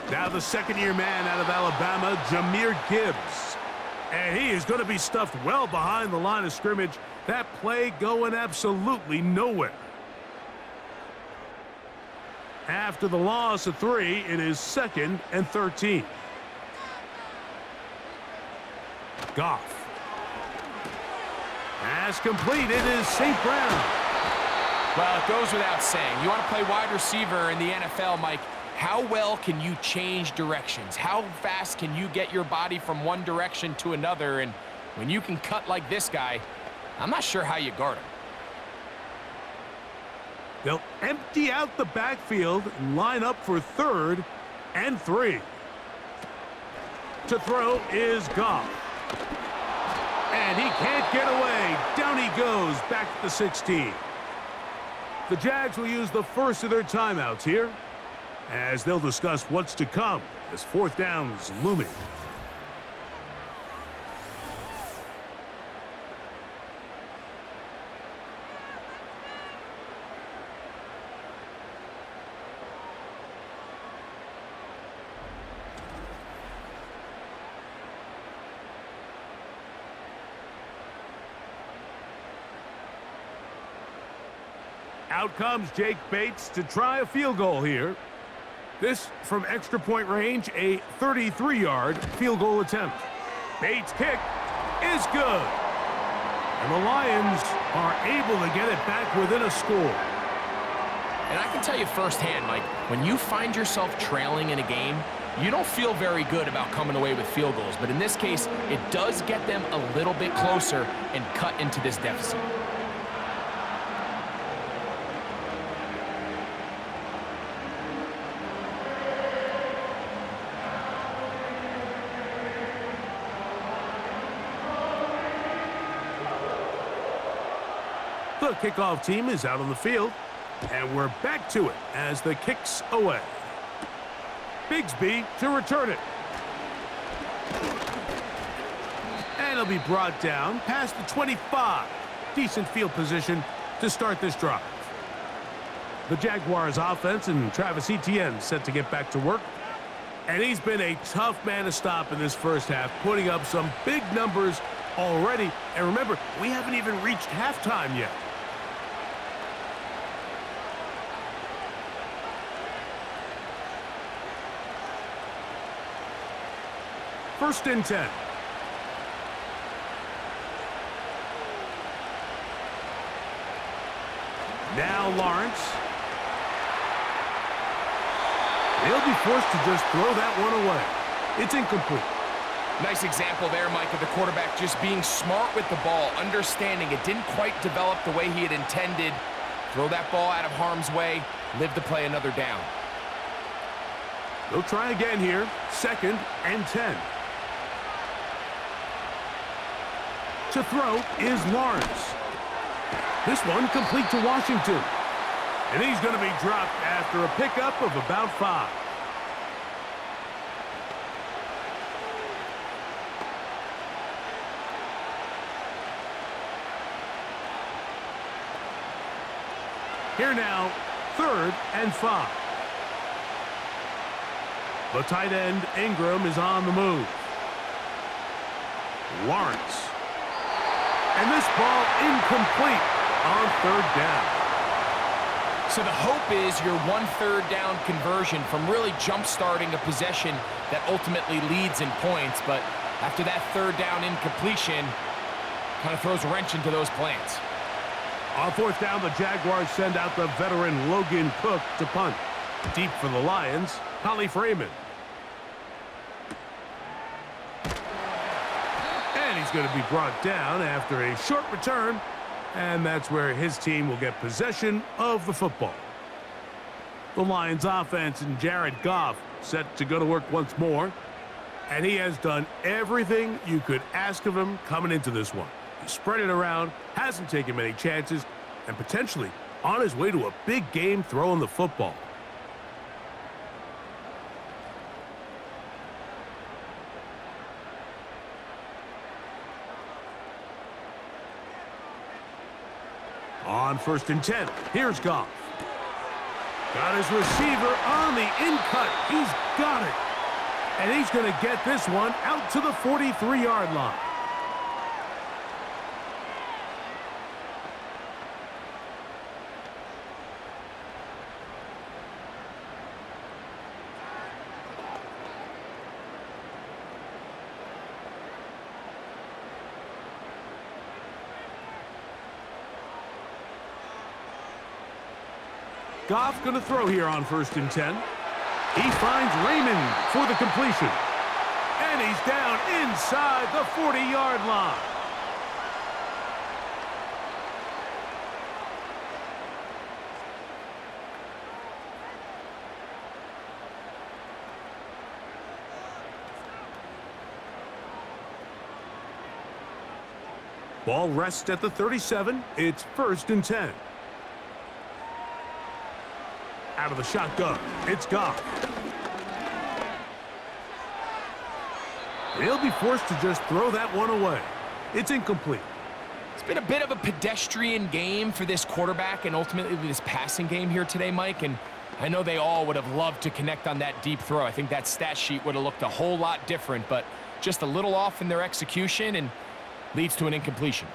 Now the second-year man out of Alabama, Jahmyr Gibbs. And he is going to be stuffed well behind the line of scrimmage. That play going absolutely nowhere. After the loss of 3, it is 2nd and 13. Goff. Pass complete. It is St. Brown. Well, it goes without saying. You want to play wide receiver in the NFL, Mike. How well can you change directions? How fast can you get your body from one direction to another? And when you can cut like this guy, I'm not sure how you guard him. They'll empty out the backfield and line up for 3rd and 3. To throw is Goff. And he can't get away. Down he goes back to the 16. The Jags will use the first of their timeouts here, as they'll discuss what's to come as 4th down is looming. Out comes Jake Bates to try a field goal here. This from extra point range, a 33-yard field goal attempt. Bates' kick is good. And the Lions are able to get it back within a score. And I can tell you firsthand, Mike, when you find yourself trailing in a game, you don't feel very good about coming away with field goals. But in this case, it does get them a little bit closer and cut into this deficit. The kickoff team is out on the field, and we're back to it as the kick's away. Bigsby to return it. And it'll be brought down past the 25. Decent field position to start this drive. The Jaguars offense and Travis Etienne set to get back to work. And he's been a tough man to stop in this first half, putting up some big numbers already. And remember, we haven't even reached halftime yet. First and 10. Now Lawrence. They'll be forced to just throw that one away. It's incomplete. Nice example there, Mike, of the quarterback just being smart with the ball, understanding it didn't quite develop the way he had intended. Throw that ball out of harm's way, live to play another down. They'll try again here. Second and 10. To throw is Lawrence. This one complete to Washington. And he's going to be dropped after a pickup of about 5. Here now, 3rd and 5. The tight end, Ingram, is on the move. Lawrence. And this ball incomplete on 3rd down. So the hope is your 1 3rd down conversion from really jump-starting a possession that ultimately leads in points. But after that 3rd down incompletion, kind of throws a wrench into those plans. On 4th down, the Jaguars send out the veteran Logan Cook to punt. Deep for the Lions, Holly Freeman. And he's going to be brought down after a short return. And that's where his team will get possession of the football. The Lions offense and Jared Goff set to go to work once more. And he has done everything you could ask of him coming into this one. He spread it around, hasn't taken many chances, and potentially on his way to a big game throwing the football. On 1st and 10, here's Goff. Got his receiver on the in-cut. He's got it. And he's going to get this one out to the 43-yard line. Goff going to throw here on 1st and 10. He finds Raymond for the completion. And he's down inside the 40-yard line. Ball rests at the 37. It's 1st and 10. Out of the shotgun, it's Goff. He'll be forced to just throw that one away. It's incomplete. It's been a bit of a pedestrian game for this quarterback and ultimately this passing game here today, Mike. And I know they all would have loved to connect on that deep throw. I think that stat sheet would have looked a whole lot different, but just a little off in their execution and leads to an incompletion.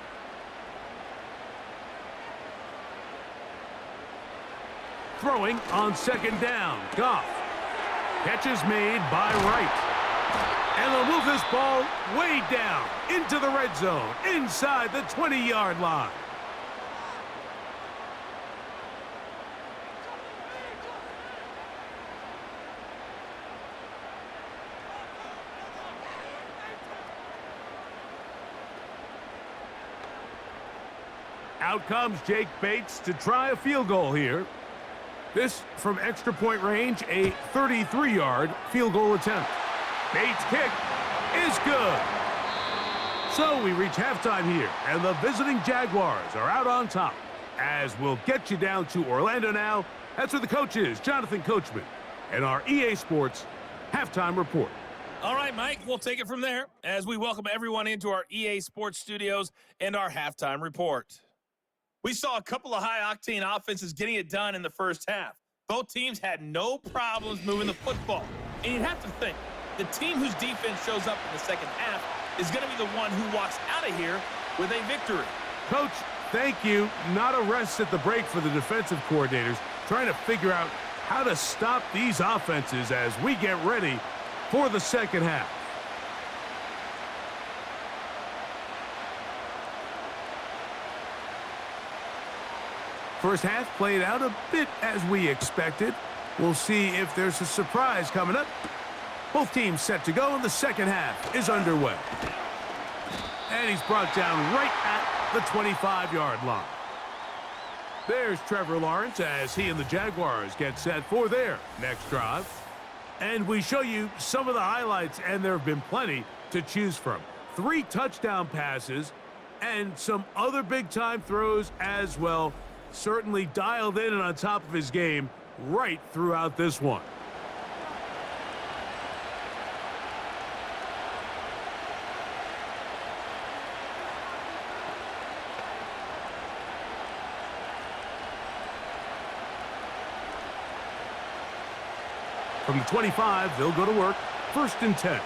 Throwing on 2nd down, Goff. Catch is made by Wright. And they'll move this ball way down into the red zone, inside the 20-yard line. Out comes Jake Bates to try a field goal here. This from extra point range, a 33-yard field goal attempt. Bates' kick is good. So we reach halftime here, and the visiting Jaguars are out on top. As we'll get you down to Orlando now, that's where the coach is, Jonathan Coachman, and our EA Sports halftime report. All right, Mike, we'll take it from there as we welcome everyone into our EA Sports studios and our halftime report. We saw a couple of high-octane offenses getting it done in the first half. Both teams had no problems moving the football. And you'd have to think, the team whose defense shows up in the second half is going to be the one who walks out of here with a victory. Coach, thank you. Not a rest at the break for the defensive coordinators, trying to figure out how to stop these offenses as we get ready for the second half. First half played out a bit as we expected. We'll see if there's a surprise coming up. Both teams set to go, and the second half is underway. And he's brought down right at the 25-yard line. There's Trevor Lawrence as he and the Jaguars get set for their next drive. And we show you some of the highlights, and there have been plenty to choose from. 3 touchdown passes and some other big-time throws as well. Certainly dialed in and on top of his game right throughout this one. From the 25, they'll go to work. 1st and 10.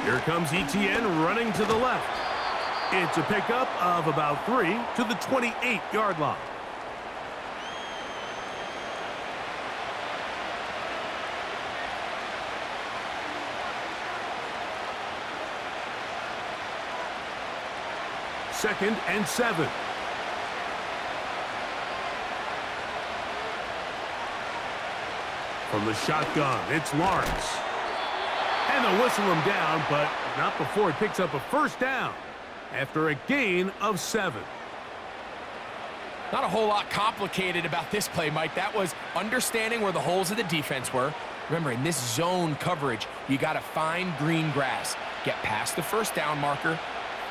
Here comes ETN running to the left. It's a pickup of about 3 to the 28-yard line. Second and 7. From the shotgun, it's Lawrence. And they'll whistle him down, but not before he picks up a first down after a gain of 7. Not a whole lot complicated about this play, Mike. That was understanding where the holes of the defense were. Remember, in this zone coverage, you got to find green grass. Get past the first down marker,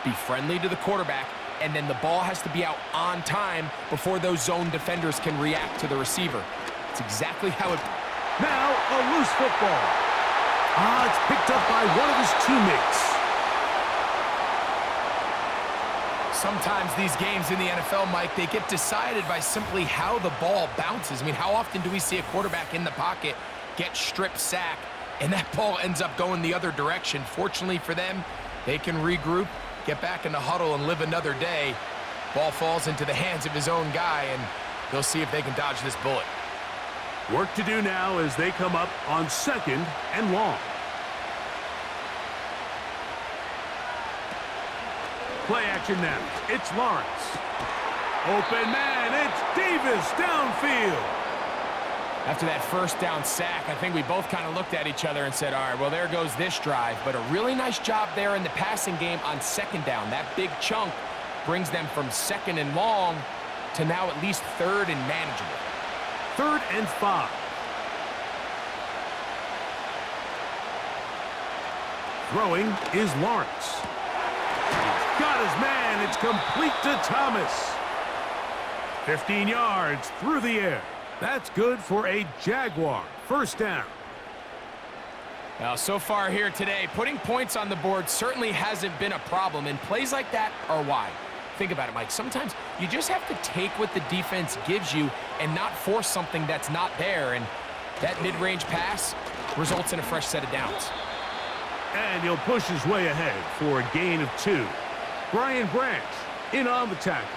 be friendly to the quarterback, and then the ball has to be out on time before those zone defenders can react to the receiver. It's exactly how it... Now, a loose football. It's picked up by one of his teammates. Sometimes these games in the NFL, Mike, they get decided by simply how the ball bounces. I mean, how often do we see a quarterback in the pocket get strip sack, and that ball ends up going the other direction? Fortunately for them, they can regroup, get back in the huddle, and live another day. Ball falls into the hands of his own guy, and they'll see if they can dodge this bullet. Work to do now as they come up on 2nd and long. Play action now. It's Lawrence. Open man, it's Davis downfield. After that first down sack, I think we both kind of looked at each other and said, all right, well, there goes this drive. But a really nice job there in the passing game on 2nd down. That big chunk brings them from 2nd and long to now at least 3rd and manageable. 3rd and 5. Throwing is Lawrence. Got his man. It's complete to Thomas. 15 yards through the air. That's good for a Jaguar. First down. Now, so far here today, putting points on the board certainly hasn't been a problem, and plays like that are why. Think about it, Mike. Sometimes you just have to take what the defense gives you and not force something that's not there, and that mid-range pass results in a fresh set of downs. And he'll push his way ahead for a gain of 2. Brian Branch in on the tackle.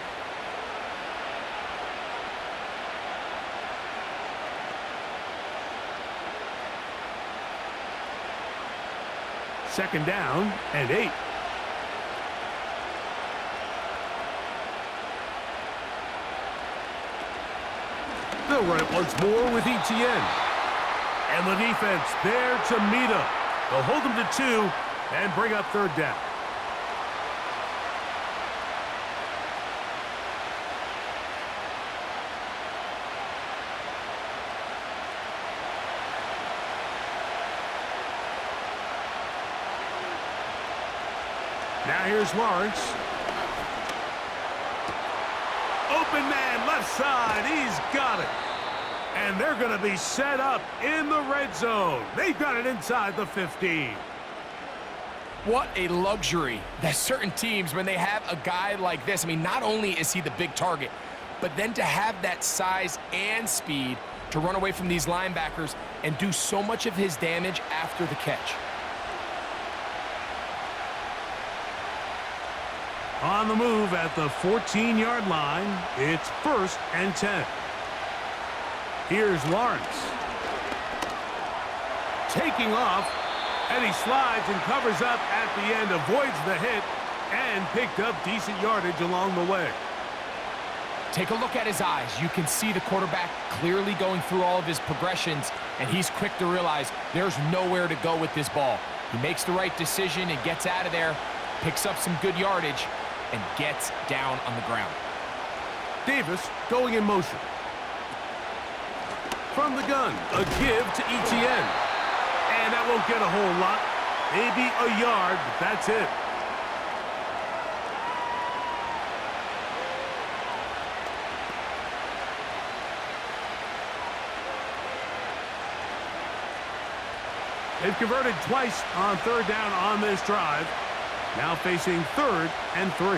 Second down and 8. They'll run it once more with ETN. And the defense there to meet him. They'll hold him to 2 and bring up third down. Now here's Lawrence. Open man, left side. He's got it. And they're going to be set up in the red zone. They've got it inside the 15. What a luxury that certain teams, when they have a guy like this, I mean, not only is he the big target, but then to have that size and speed to run away from these linebackers and do so much of his damage after the catch. On the move at the 14-yard line, it's 1st and 10. Here's Lawrence. Taking off, and he slides and covers up at the end, avoids the hit, and picked up decent yardage along the way. Take a look at his eyes. You can see the quarterback clearly going through all of his progressions, and he's quick to realize there's nowhere to go with this ball. He makes the right decision and gets out of there, picks up some good yardage, and gets down on the ground. Davis going in motion. From the gun, a give to ETN. And that won't get a whole lot. Maybe a yard, but that's it. They've converted twice on third down on this drive. Now facing 3rd and 3.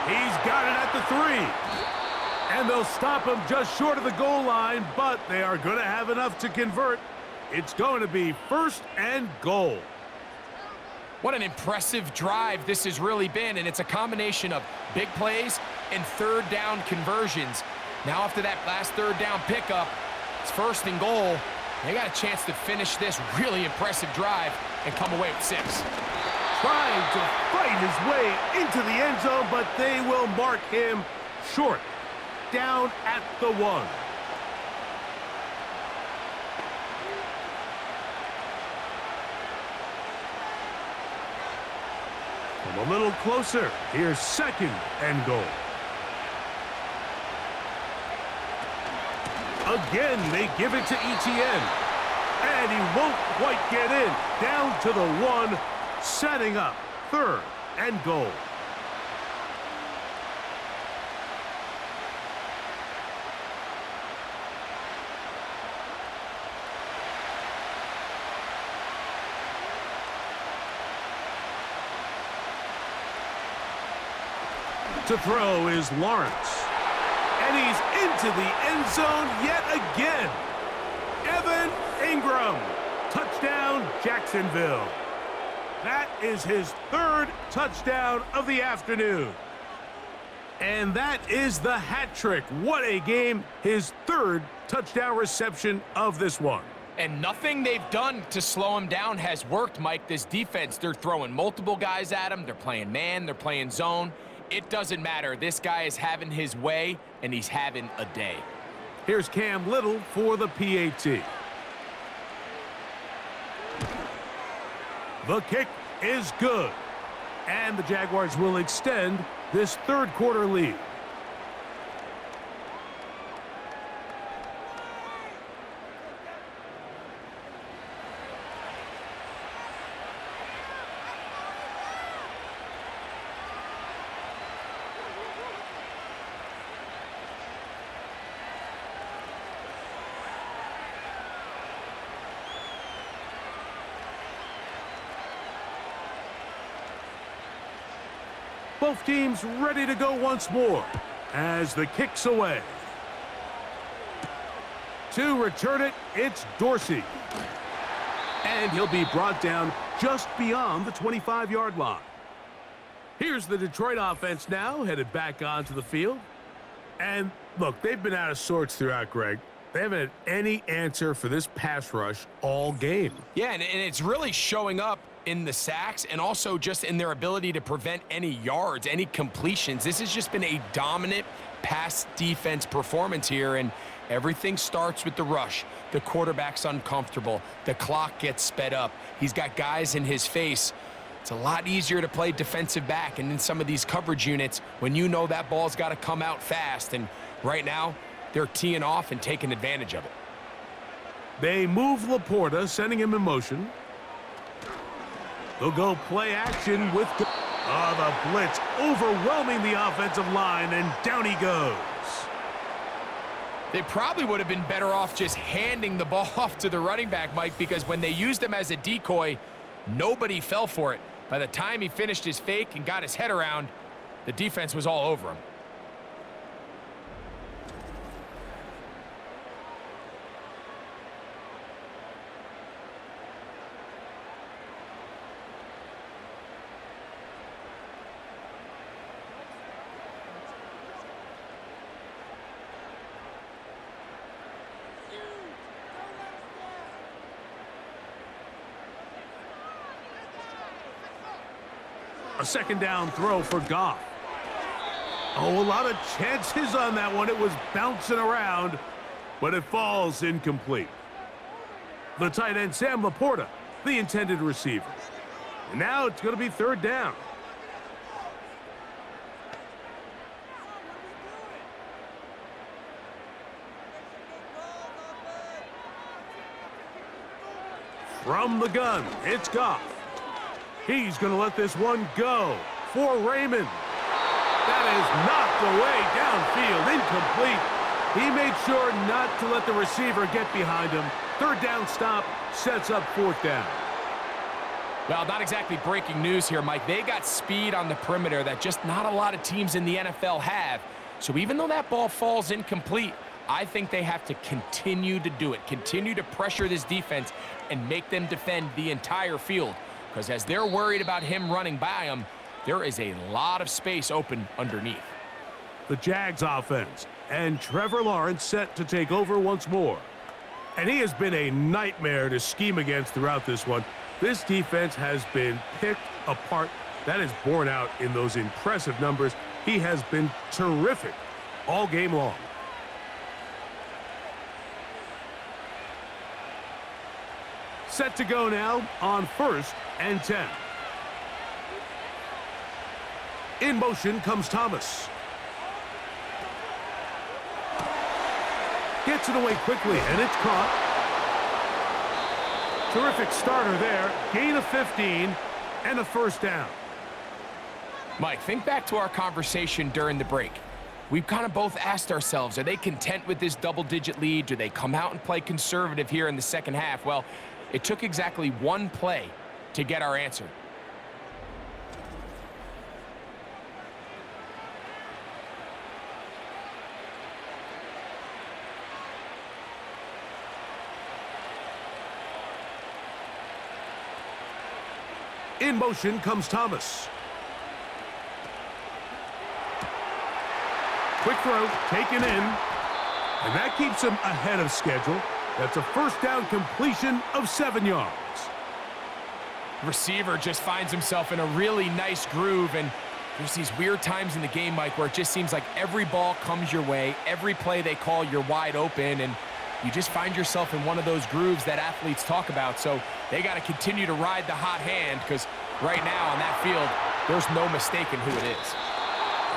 He's got it at the 3. And they'll stop him just short of the goal line, but they are going to have enough to convert. It's going to be 1st and goal. What an impressive drive this has really been, and it's a combination of big plays and third down conversions. Now after that last third down pickup, it's 1st and goal. They got a chance to finish this really impressive drive and come away with 6. Trying to fight his way into the end zone, but they will mark him short. Down at the 1. Come a little closer. Here's 2nd and goal. Again, they give it to ETN. And he won't quite get in. Down to the 1, setting up 3rd and goal. To throw is Lawrence. And he's into the end zone yet again. Evan Ingram. Touchdown, Jacksonville. That is his 3rd touchdown of the afternoon. And that is the hat trick. What a game. His 3rd touchdown reception of this one. And nothing they've done to slow him down has worked, Mike. This defense, they're throwing multiple guys at him. They're playing man. They're playing zone. It doesn't matter. This guy is having his way, and he's having a day. Here's Cam Little for the PAT. The kick is good. And the Jaguars will extend this 3rd quarter lead. Both teams ready to go once more as the kick's away. To return it, it's Dorsey. And he'll be brought down just beyond the 25-yard line. Here's the Detroit offense now, headed back onto the field. And look, they've been out of sorts throughout, Greg. They haven't had any answer for this pass rush all game. Yeah, and it's really showing up in the sacks and also just in their ability to prevent any yards, any completions. This has just been a dominant pass defense performance here, and everything starts with the rush. The quarterback's uncomfortable. The clock gets sped up. He's got guys in his face. It's a lot easier to play defensive back and in some of these coverage units when you know that ball's got to come out fast, and right now they're teeing off and taking advantage of it. They move Laporta, sending him in motion. They'll go play action with the blitz overwhelming the offensive line, and down he goes. They probably would have been better off just handing the ball off to the running back, Mike, because when they used him as a decoy, nobody fell for it. By the time he finished his fake and got his head around, the defense was all over him. A second down throw for Goff. Oh, a lot of chances on that one. It was bouncing around, but it falls incomplete. The tight end, Sam Laporta, the intended receiver. And now it's going to be third down. From the gun, it's Goff. He's going to let this one go for Raymond. That is knocked away downfield, incomplete. He made sure not to let the receiver get behind him. Third down stop sets up fourth down. Well, not exactly breaking news here, Mike. They got speed on the perimeter that just not a lot of teams in the NFL have. So even though that ball falls incomplete, I think they have to continue to do it, continue to pressure this defense and make them defend the entire field. Because as they're worried about him running by them, there is a lot of space open underneath. The Jags offense, and Trevor Lawrence set to take over once more. And he has been a nightmare to scheme against throughout this one. This defense has been picked apart. That is borne out in those impressive numbers. He has been terrific all game long. Set to go now on 1st and 10. In motion comes Thomas. Gets it away quickly, and it's caught. Terrific starter there. Gain of 15 and a first down. Mike, think back to our conversation during the break. We've kind of both asked ourselves, are they content with this double-digit lead? Do they come out and play conservative here in the second half? Well, it took exactly one play to get our answer. In motion comes Thomas. Quick throw, taken in, and that keeps him ahead of schedule. That's a first down completion of 7 yards. Receiver just finds himself in a really nice groove, and there's these weird times in the game, Mike, where it just seems like every ball comes your way, every play they call, you're wide open, and you just find yourself in one of those grooves that athletes talk about. So they got to continue to ride the hot hand, because right now on that field, there's no mistaking who it is.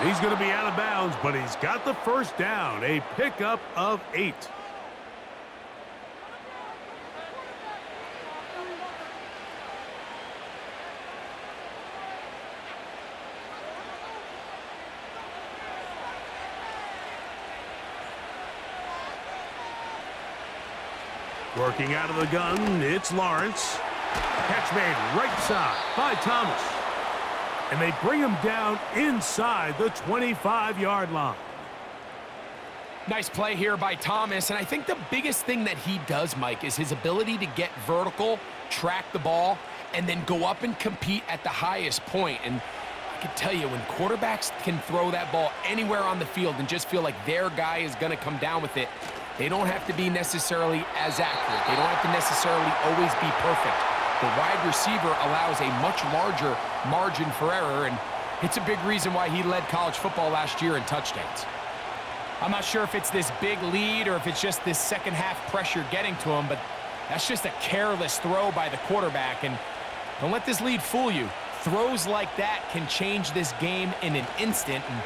He's going to be out of bounds, but he's got the first down, a pickup of 8. Working out of the gun, it's Lawrence. Catch made right side by Thomas. And they bring him down inside the 25-yard line. Nice play here by Thomas, and I think the biggest thing that he does, Mike, is his ability to get vertical, track the ball, and then go up and compete at the highest point. And I can tell you, when quarterbacks can throw that ball anywhere on the field and just feel like their guy is going to come down with it, They don't have to be necessarily as accurate. They don't have to necessarily always be perfect. The wide receiver allows a much larger margin for error, and it's a big reason why he led college football last year in touchdowns. I'm not sure if it's this big lead or if it's just this second half pressure getting to him, but that's just a careless throw by the quarterback, and don't let this lead fool you. Throws like that can change this game in an instant, and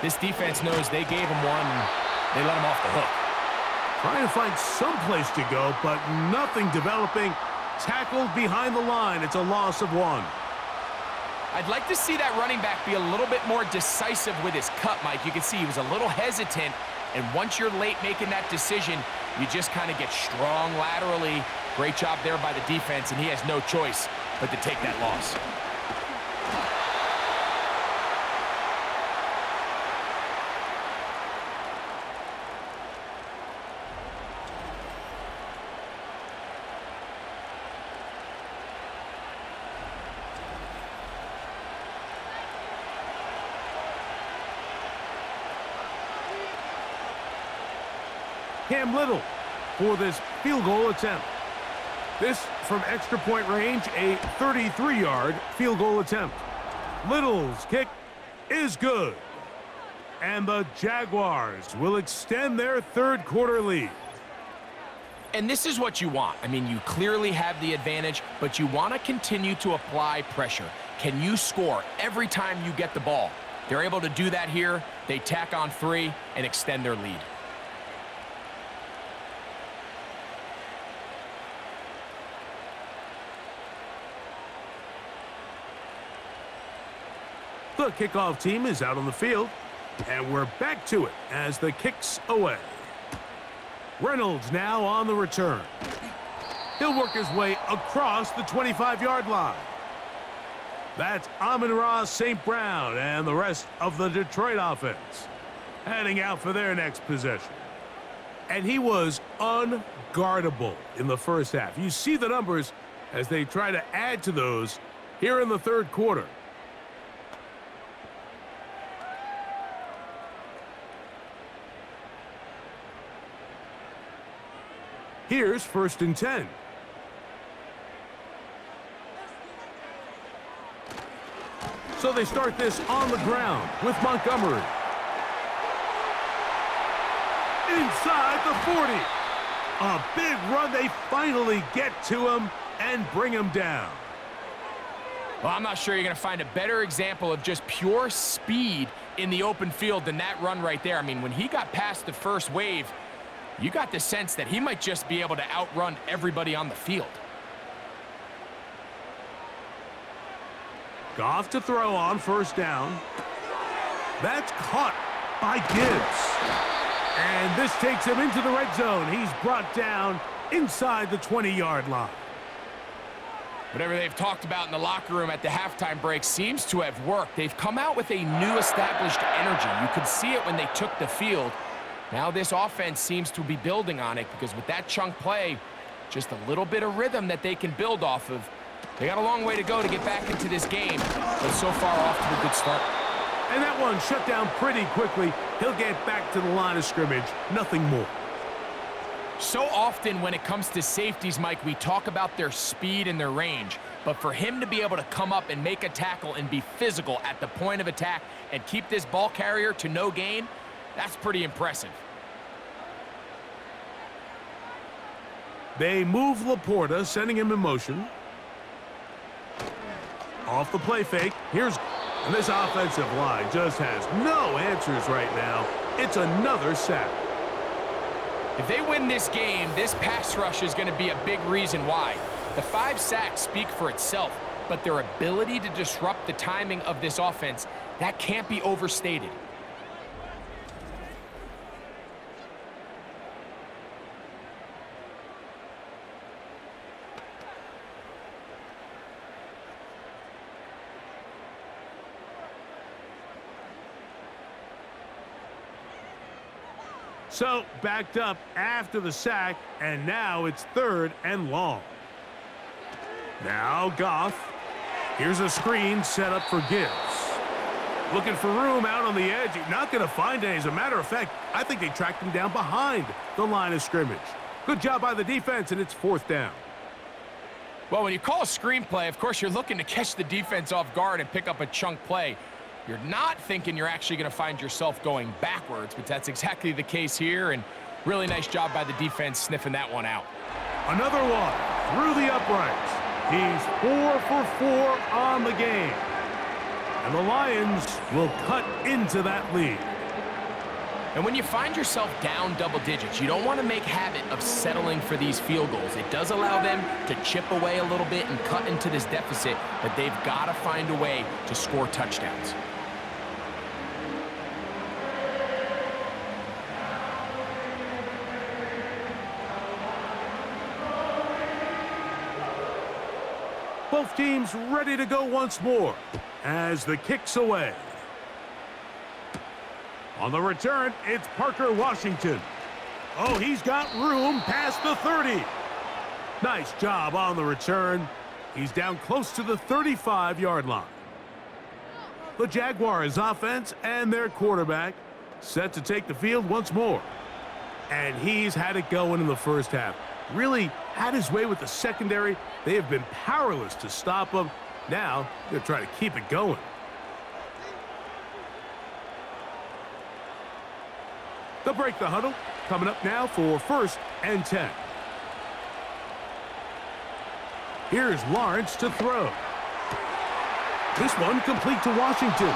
this defense knows they gave him one, and they let him off the hook. Trying to find some place to go, but nothing developing. Tackled behind the line. It's a loss of 1. I'd like to see that running back be a little bit more decisive with his cut, Mike. You can see he was a little hesitant, and once you're late making that decision, you just kind of get strong laterally. Great job there by the defense, and he has no choice but to take that loss. Cam Little for this field goal attempt. This from extra point range, a 33-yard field goal attempt. Little's kick is good. And the Jaguars will extend their third quarter lead. And this is what you want. I mean, you clearly have the advantage, but you want to continue to apply pressure. Can you score every time you get the ball? They're able to do that here. They tack on 3 and extend their lead. The kickoff team is out on the field, and we're back to it as the kick's away. Reynolds now on the return. He'll work his way across the 25-yard line. That's Amon-Ra St. Brown and the rest of the Detroit offense heading out for their next possession. And he was unguardable in the first half. You see the numbers as they try to add to those here in the third quarter. Here's 1st and 10. So they start this on the ground with Montgomery. Inside the 40. A big run. They finally get to him and bring him down. Well, I'm not sure you're going to find a better example of just pure speed in the open field than that run right there. I mean, when he got past the first wave, you got the sense that he might just be able to outrun everybody on the field. Goff to throw on 1st down. That's caught by Gibbs. And this takes him into the red zone. He's brought down inside the 20-yard line. Whatever they've talked about in the locker room at the halftime break seems to have worked. They've come out with a new established energy. You could see it when they took the field. Now this offense seems to be building on it because with that chunk play, just a little bit of rhythm that they can build off of. They got a long way to go to get back into this game, but so far off to a good start. And that one shut down pretty quickly. He'll get back to the line of scrimmage, nothing more. So often when it comes to safeties, Mike, we talk about their speed and their range, but for him to be able to come up and make a tackle and be physical at the point of attack and keep this ball carrier to no gain, that's pretty impressive. They move Laporta, sending him in motion. Off the play fake. And this offensive line just has no answers right now. It's another sack. If they win this game, this pass rush is going to be a big reason why. The 5 sacks speak for itself, but their ability to disrupt the timing of this offense, that can't be overstated. So, backed up after the sack, and now it's 3rd and long. Now Goff. Here's a screen set up for Gibbs. Looking for room out on the edge. You're not going to find any. As a matter of fact, I think they tracked him down behind the line of scrimmage. Good job by the defense, and it's 4th down. Well, when you call a screenplay, of course, you're looking to catch the defense off guard and pick up a chunk play. You're not thinking you're actually going to find yourself going backwards, but that's exactly the case here, and really nice job by the defense sniffing that one out. Another one through the uprights. He's 4 for 4 on the game. And the Lions will cut into that lead. And when you find yourself down double digits, you don't want to make habit of settling for these field goals. It does allow them to chip away a little bit and cut into this deficit, but they've got to find a way to score touchdowns. Both teams ready to go once more as the kick's away. On the return, it's Parker Washington. Oh, he's got room past the 30. Nice job on the return. He's down close to the 35-yard line. The Jaguars offense and their quarterback set to take the field once more. And he's had it going in the first half. Really had his way with the secondary. They have been powerless to stop him. Now they're trying to keep it going. They'll break the huddle. Coming up now for 1st and 10. Here's Lawrence to throw. This one complete to Washington.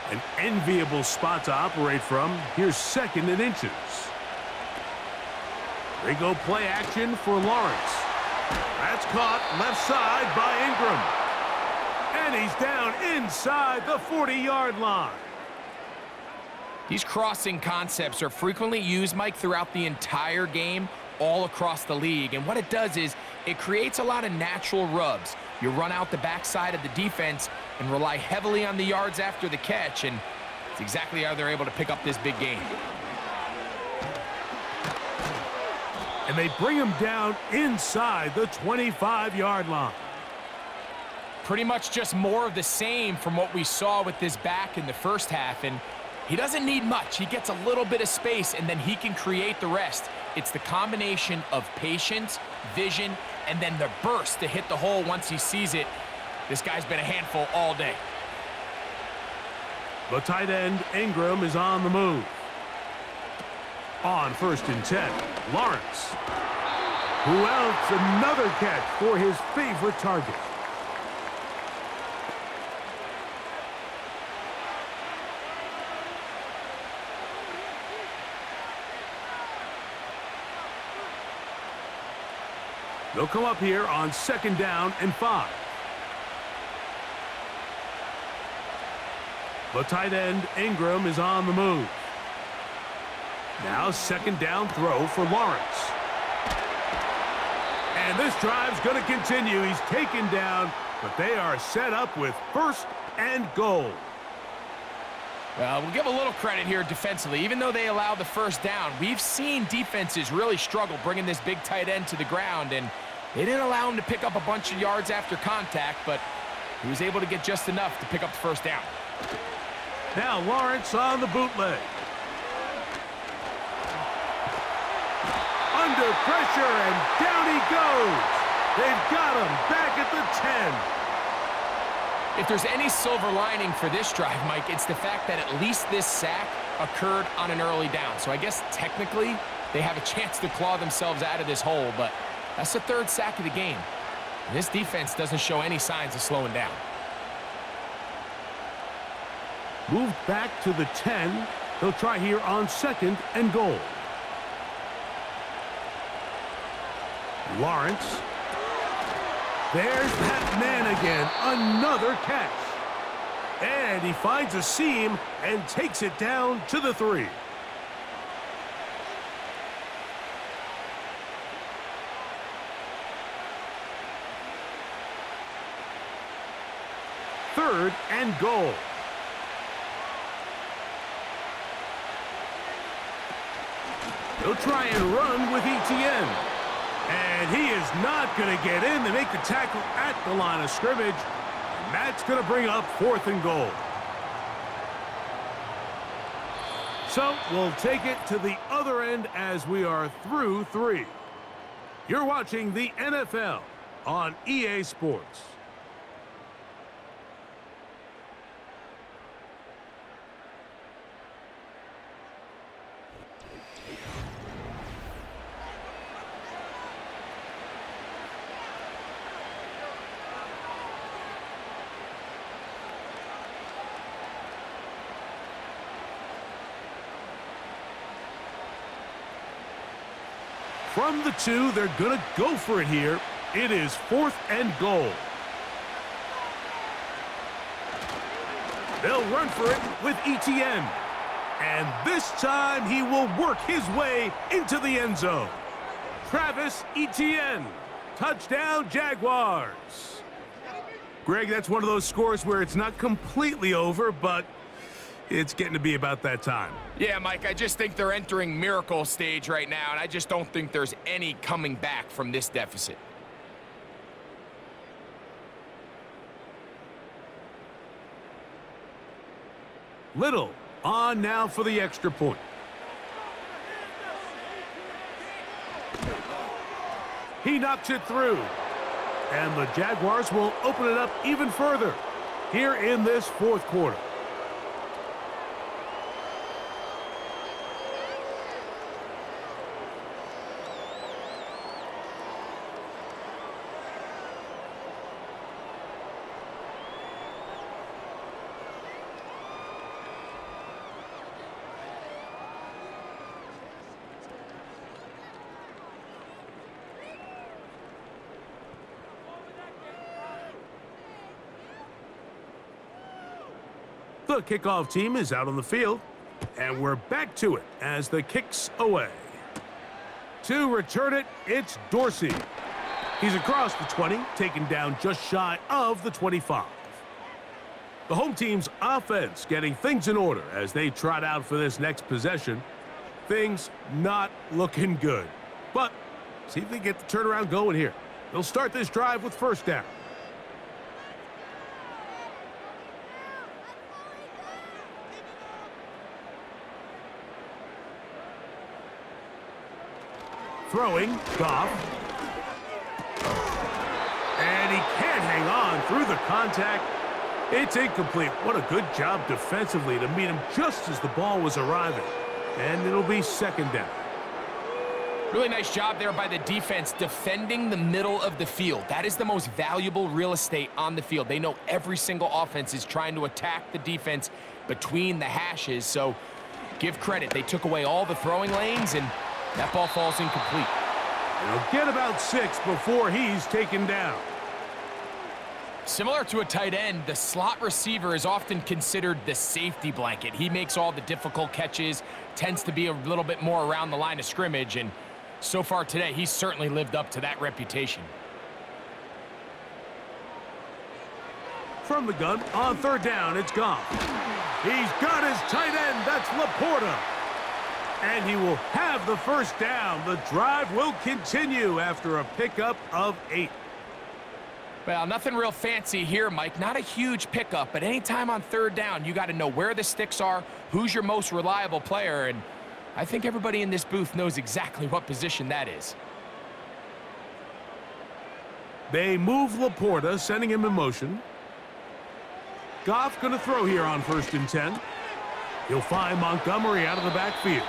An enviable spot to operate from. Here's 2nd and inches. They go play action for Lawrence. That's caught left side by Ingram. And he's down inside the 40-yard line. These crossing concepts are frequently used, Mike, throughout the entire game, all across the league. And what it does is it creates a lot of natural rubs. You run out the backside of the defense and rely heavily on the yards after the catch, and it's exactly how they're able to pick up this big game. And they bring him down inside the 25-yard line. Pretty much just more of the same from what we saw with this back in the first half, and he doesn't need much. He gets a little bit of space, and then he can create the rest. It's the combination of patience, vision, and then the burst to hit the hole once he sees it. This guy's been a handful all day. The tight end, Ingram, is on the move. On 1st and 10, Lawrence. Who else? Another catch for his favorite target. They'll come up here on 2nd down and 5. The tight end, Ingram, is on the move. Now 2nd down throw for Lawrence. And this drive's going to continue. He's taken down, but they are set up with 1st and goal. Well, we'll give a little credit here defensively. Even though they allow the 1st down, we've seen defenses really struggle bringing this big tight end to the ground, and they didn't allow him to pick up a bunch of yards after contact, but he was able to get just enough to pick up the 1st down. Now Lawrence on the bootleg. Under pressure, and down he goes. They've got him back at the 10. If there's any silver lining for this drive, Mike, it's the fact that at least this sack occurred on an early down. So I guess technically they have a chance to claw themselves out of this hole, but that's the 3rd sack of the game. And this defense doesn't show any signs of slowing down. Moved back to the 10. They'll try here on 2nd and goal. Lawrence. There's that man again. Another catch. And he finds a seam and takes it down to the 3. Third and goal. He'll try and run with ETN. And he is not going to get in. They make the tackle at the line of scrimmage. And that's going to bring up 4th and goal. So we'll take it to the other end as we are through 3. You're watching the NFL on EA Sports. From the 2, they're going to go for it here. It is 4th and goal. They'll run for it with ETN. And this time he will work his way into the end zone. Travis Etienne. Touchdown, Jaguars. Greg, that's one of those scores where it's not completely over, but it's getting to be about that time. Yeah, Mike, I just think they're entering miracle stage right now, and I just don't think there's any coming back from this deficit. Little on now for the extra point. He knocks it through. And the Jaguars will open it up even further here in this 4th quarter. The kickoff team is out on the field, and we're back to it as the kick's away. To return it, it's Dorsey. He's across the 20, taken down just shy of the 25. The home team's offense getting things in order as they trot out for this next possession. Things not looking good, but see if they get the turnaround going here. They'll start this drive with 1st down. Throwing, Goff. And he can't hang on through the contact. It's incomplete. What a good job defensively to meet him just as the ball was arriving. And it'll be 2nd down. Really nice job there by the defense defending the middle of the field. That is the most valuable real estate on the field. They know every single offense is trying to attack the defense between the hashes. So give credit. They took away all the throwing lanes, and that ball falls incomplete. He'll get about 6 before he's taken down. Similar to a tight end, the slot receiver is often considered the safety blanket. He makes all the difficult catches, tends to be a little bit more around the line of scrimmage, and so far today, he's certainly lived up to that reputation. From the gun, on 3rd down, it's Goff. He's got his tight end, that's Laporta. And he will have the 1st down. The drive will continue after a pickup of 8. Well, nothing real fancy here, Mike. Not a huge pickup, but anytime on 3rd down, you got to know where the sticks are, who's your most reliable player, and I think everybody in this booth knows exactly what position that is. They move Laporta, sending him in motion. Goff going to throw here on 1st and 10. He'll find Montgomery out of the backfield.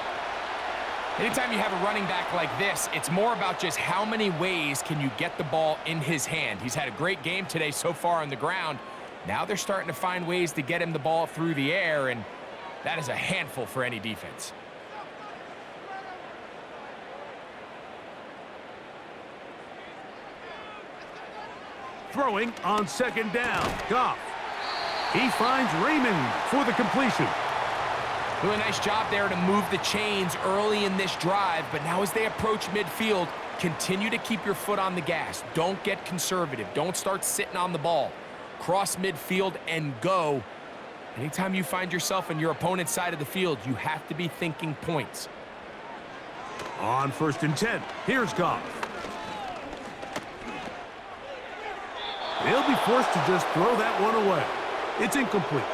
Anytime you have a running back like this, it's more about just how many ways can you get the ball in his hand. He's had a great game today so far on the ground. Now they're starting to find ways to get him the ball through the air, and that is a handful for any defense. Throwing on 2nd down, Goff. He finds Raymond for the completion. Really nice job there to move the chains early in this drive, but now as they approach midfield, continue to keep your foot on the gas. Don't get conservative. Don't start sitting on the ball. Cross midfield and go. Anytime you find yourself on your opponent's side of the field, you have to be thinking points. On 1st and 10, here's Goff. They'll be forced to just throw that one away. It's incomplete.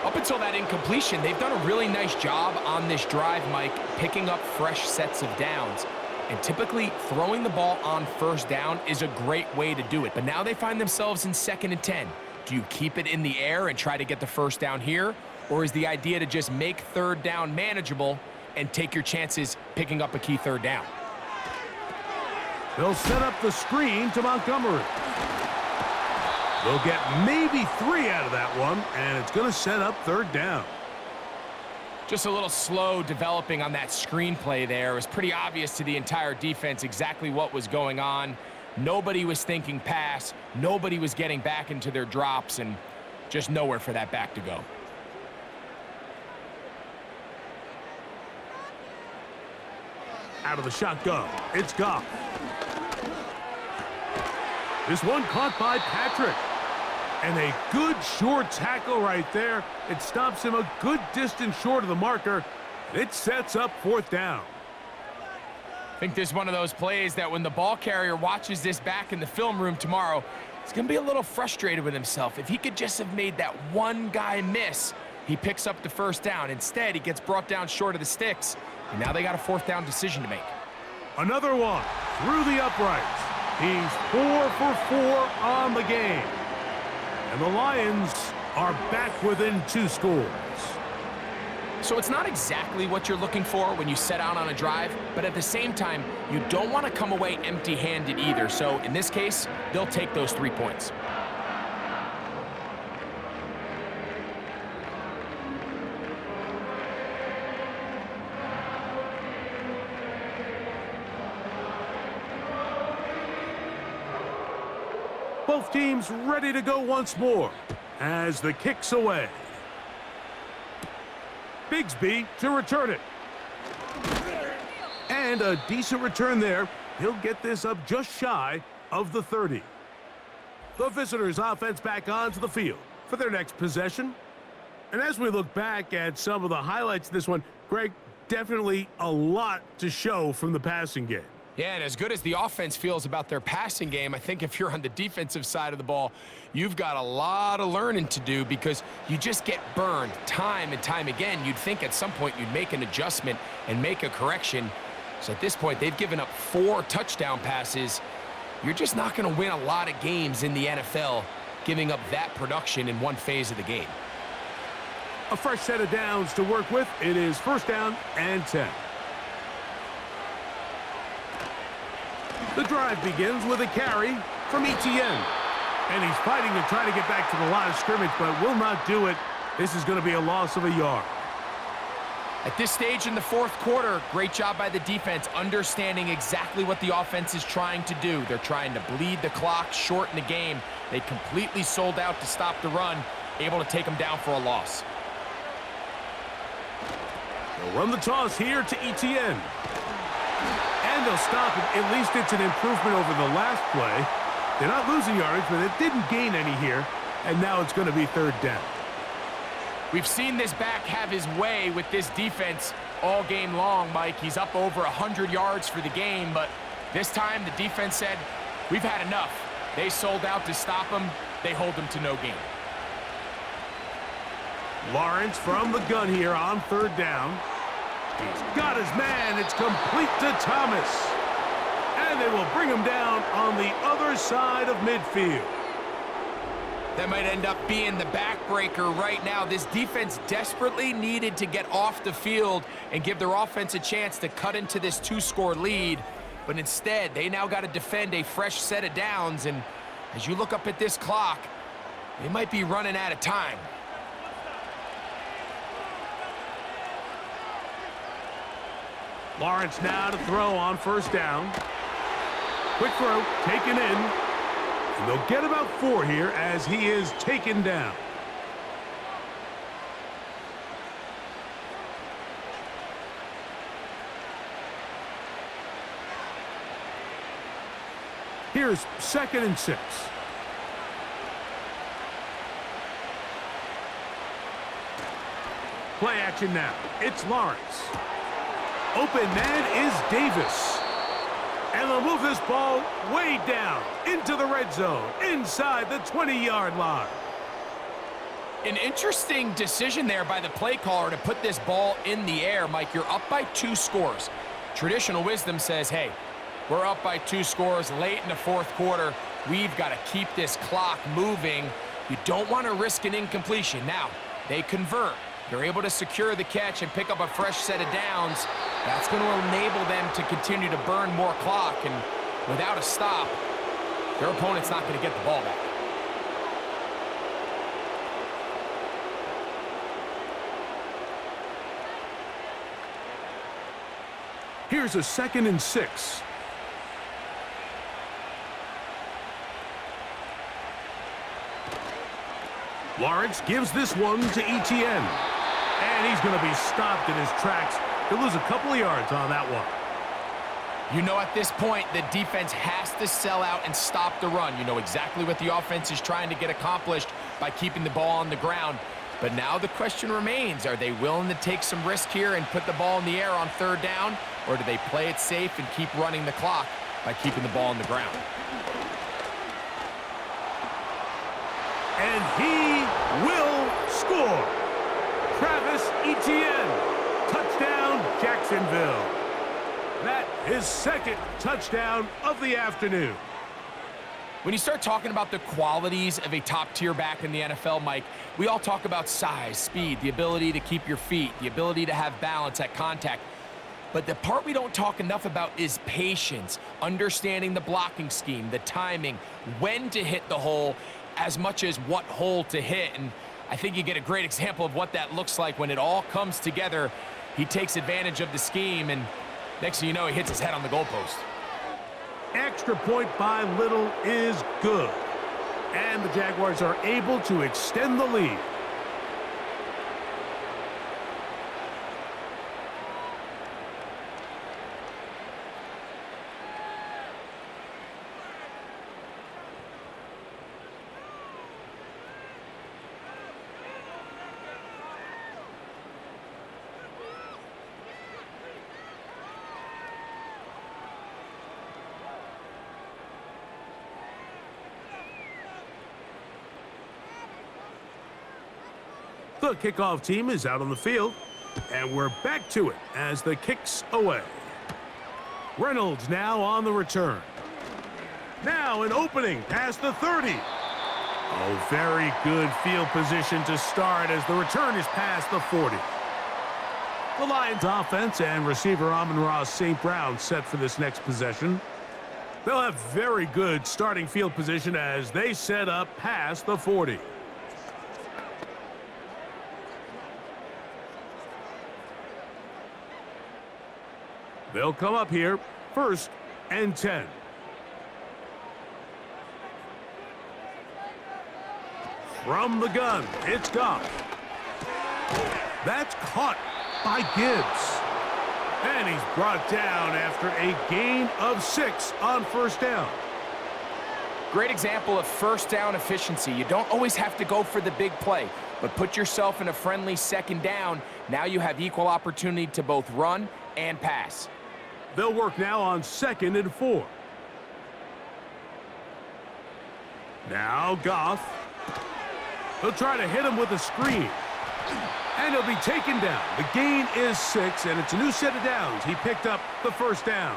Up until that incompletion, they've done a really nice job on this drive, Mike, picking up fresh sets of downs. And typically, throwing the ball on 1st down is a great way to do it. But now they find themselves in 2nd and 10. Do you keep it in the air and try to get the 1st down here? Or is the idea to just make 3rd down manageable and take your chances picking up a key 3rd down? They'll set up the screen to Montgomery. They'll get maybe 3 out of that one, and it's going to set up 3rd down. Just a little slow developing on that screenplay there. It was pretty obvious to the entire defense exactly what was going on. Nobody was thinking pass. Nobody was getting back into their drops, and just nowhere for that back to go. Out of the shotgun, it's Goff. This one caught by Patrick. And a good short tackle right there. It stops him a good distance short of the marker. It sets up 4th down. I think this is one of those plays that when the ball carrier watches this back in the film room tomorrow, he's going to be a little frustrated with himself. If he could just have made that one guy miss, he picks up the 1st down. Instead, he gets brought down short of the sticks, and now they got a 4th down decision to make. Another one through the uprights. He's 4 for 4 on the game. And the Lions are back within 2 scores. So it's not exactly what you're looking for when you set out on a drive, but at the same time, you don't want to come away empty-handed either. So in this case, they'll take those 3 points. Both teams ready to go once more as the kick's away. Bigsby to return it. And a decent return there. He'll get this up just shy of the 30. The visitors' offense back onto the field for their next possession. And as we look back at some of the highlights of this one, Greg, definitely a lot to show from the passing game. Yeah, and as good as the offense feels about their passing game, I think if you're on the defensive side of the ball, you've got a lot of learning to do because you just get burned time and time again. You'd think at some point you'd make an adjustment and make a correction. So at this point, they've given up 4 touchdown passes. You're just not going to win a lot of games in the NFL giving up that production in one phase of the game. A fresh set of downs to work with. It is 1st down and 10. The drive begins with a carry from ETN. And he's fighting to try to get back to the line of scrimmage, but will not do it. This is going to be a loss of a yard. At this stage in the 4th quarter, great job by the defense, understanding exactly what the offense is trying to do. They're trying to bleed the clock, shorten the game. They completely sold out to stop the run, able to take them down for a loss. They'll run the toss here to ETN. And they'll stop it. At least it's an improvement over the last play. They're not losing yardage, but it didn't gain any here. And now it's going to be 3rd down. We've seen this back have his way with this defense all game long, Mike. He's up over 100 yards for the game, but this time the defense said, we've had enough. They sold out to stop him. They hold him to no gain. Lawrence from the gun here on 3rd down. He's got his man. It's complete to Thomas. And they will bring him down on the other side of midfield. That might end up being the backbreaker right now. This defense desperately needed to get off the field and give their offense a chance to cut into this 2-score lead. But instead, they now got to defend a fresh set of downs. And as you look up at this clock, they might be running out of time. Lawrence now to throw on 1st down. Quick throw, taken in. And they'll get about 4 here as he is taken down. Here's 2nd and 6. Play action now. It's Lawrence. Open man is Davis. And they'll move this ball way down into the red zone, inside the 20-yard line. An interesting decision there by the play caller to put this ball in the air. Mike, you're up by 2 scores. Traditional wisdom says, hey, we're up by 2 scores late in the fourth quarter. We've got to keep this clock moving. You don't want to risk an incompletion. Now, they convert. They're able to secure the catch and pick up a fresh set of downs. That's going to enable them to continue to burn more clock. And without a stop, their opponent's not going to get the ball back. Here's a 2nd and 6. Lawrence gives this one to ETN. And he's going to be stopped in his tracks. He'll lose a couple of yards on that one. You know, at this point, the defense has to sell out and stop the run. You know exactly what the offense is trying to get accomplished by keeping the ball on the ground. But now the question remains, are they willing to take some risk here and put the ball in the air on 3rd down? Or do they play it safe and keep running the clock by keeping the ball on the ground? And he will score. Travis Etienne, touchdown Jacksonville. That is 2nd touchdown of the afternoon. When you start talking about the qualities of a top-tier back in the NFL, Mike, we all talk about size, speed, the ability to keep your feet, the ability to have balance at contact. But the part we don't talk enough about is patience, understanding the blocking scheme, the timing, when to hit the hole, as much as what hole to hit. And I think you get a great example of what that looks like when it all comes together. He takes advantage of the scheme, and next thing you know, he hits his head on the goalpost. Extra point by Little is good. And the Jaguars are able to extend the lead. The kickoff team is out on the field, and we're back to it as the kick's away. Reynolds now on the return. Now an opening past the 30. Oh, very good field position to start as the return is past the 40. The Lions offense and receiver Amon-Ra St. Brown set for this next possession. They'll have very good starting field position as they set up past the 40. They'll come up here, 1st and 10. From the gun, it's Goff. That's caught by Gibbs. And he's brought down after a gain of 6 on 1st down. Great example of 1st down efficiency. You don't always have to go for the big play, but put yourself in a friendly 2nd down. Now you have equal opportunity to both run and pass. They'll work now on 2nd and 4. Now Goff. He'll try to hit him with a screen. And he'll be taken down. The gain is 6, and it's a new set of downs. He picked up the 1st down.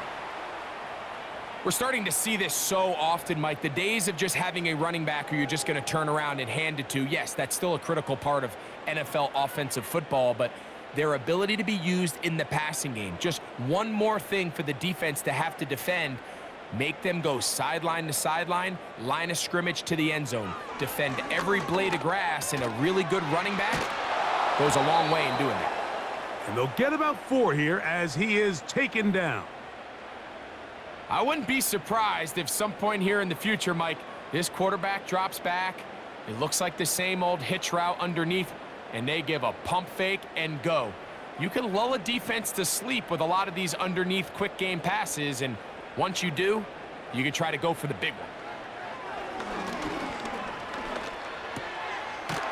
We're starting to see this so often, Mike. The days of just having a running back who you're just going to turn around and hand it to, yes, that's still a critical part of NFL offensive football, but their ability to be used in the passing game. Just one more thing for the defense to have to defend. Make them go sideline to sideline, line of scrimmage to the end zone. Defend every blade of grass, and a really good running back goes a long way in doing that. And they'll get about 4 here as he is taken down. I wouldn't be surprised if some point here in the future, Mike, this quarterback drops back. It looks like the same old hitch route underneath, and they give a pump fake and go. You can lull a defense to sleep with a lot of these underneath quick game passes, and once you do, you can try to go for the big one.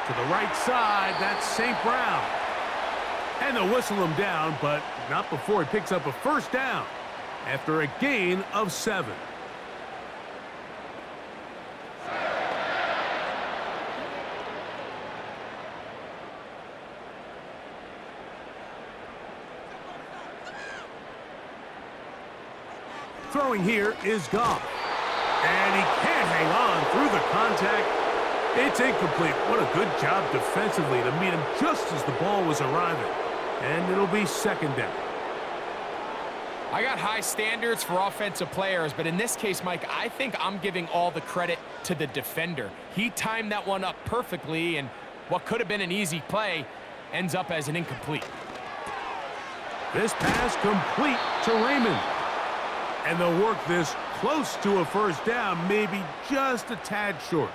To the right side, that's St. Brown. And they'll whistle him down, but not before he picks up a first down after a gain of 7. Throwing here is Goff. And he can't hang on through the contact. It's incomplete. What a good job defensively to meet him just as the ball was arriving. And it'll be second down. I got high standards for offensive players, but in this case, Mike, I think I'm giving all the credit to the defender. He timed that one up perfectly, and what could have been an easy play ends up as an incomplete. This pass complete to Raymond. And they'll work this close to a first down, maybe just a tad short.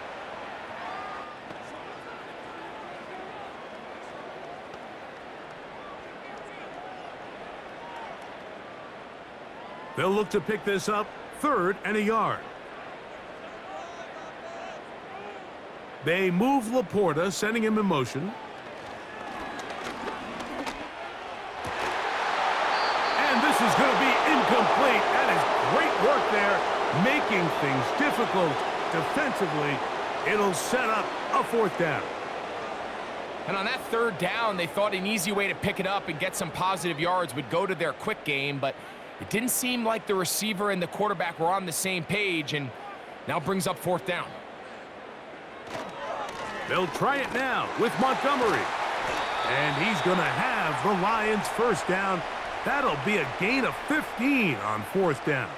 They'll look to pick this up, 3rd and a yard. They move Laporta, sending him in motion. And this is going to be incomplete. That is great work there, making things difficult defensively. It'll set up a 4th down. And on that 3rd down, they thought an easy way to pick it up and get some positive yards would go to their quick game, but it didn't seem like the receiver and the quarterback were on the same page, and now brings up 4th down. They'll try it now with Montgomery. And he's going to have the Lions' first down. That'll be a gain of 15 on 4th down.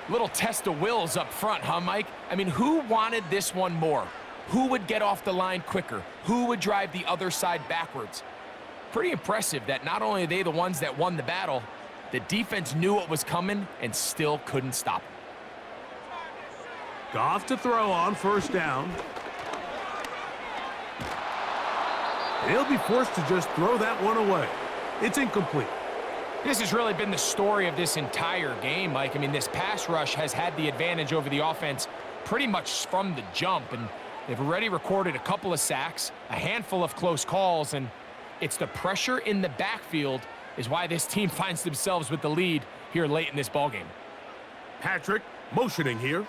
Little test of wills up front, huh, Mike? I mean, who wanted this one more? Who would get off the line quicker? Who would drive the other side backwards? Pretty impressive that not only are they the ones that won the battle, the defense knew what was coming and still couldn't stop it. Goff to throw on 1st down. He'll be forced to just throw that one away. It's incomplete. This has really been the story of this entire game, Mike. I mean, this pass rush has had the advantage over the offense pretty much from the jump, and they've already recorded a couple of sacks, a handful of close calls, and it's the pressure in the backfield is why this team finds themselves with the lead here late in this ballgame. Patrick motioning here.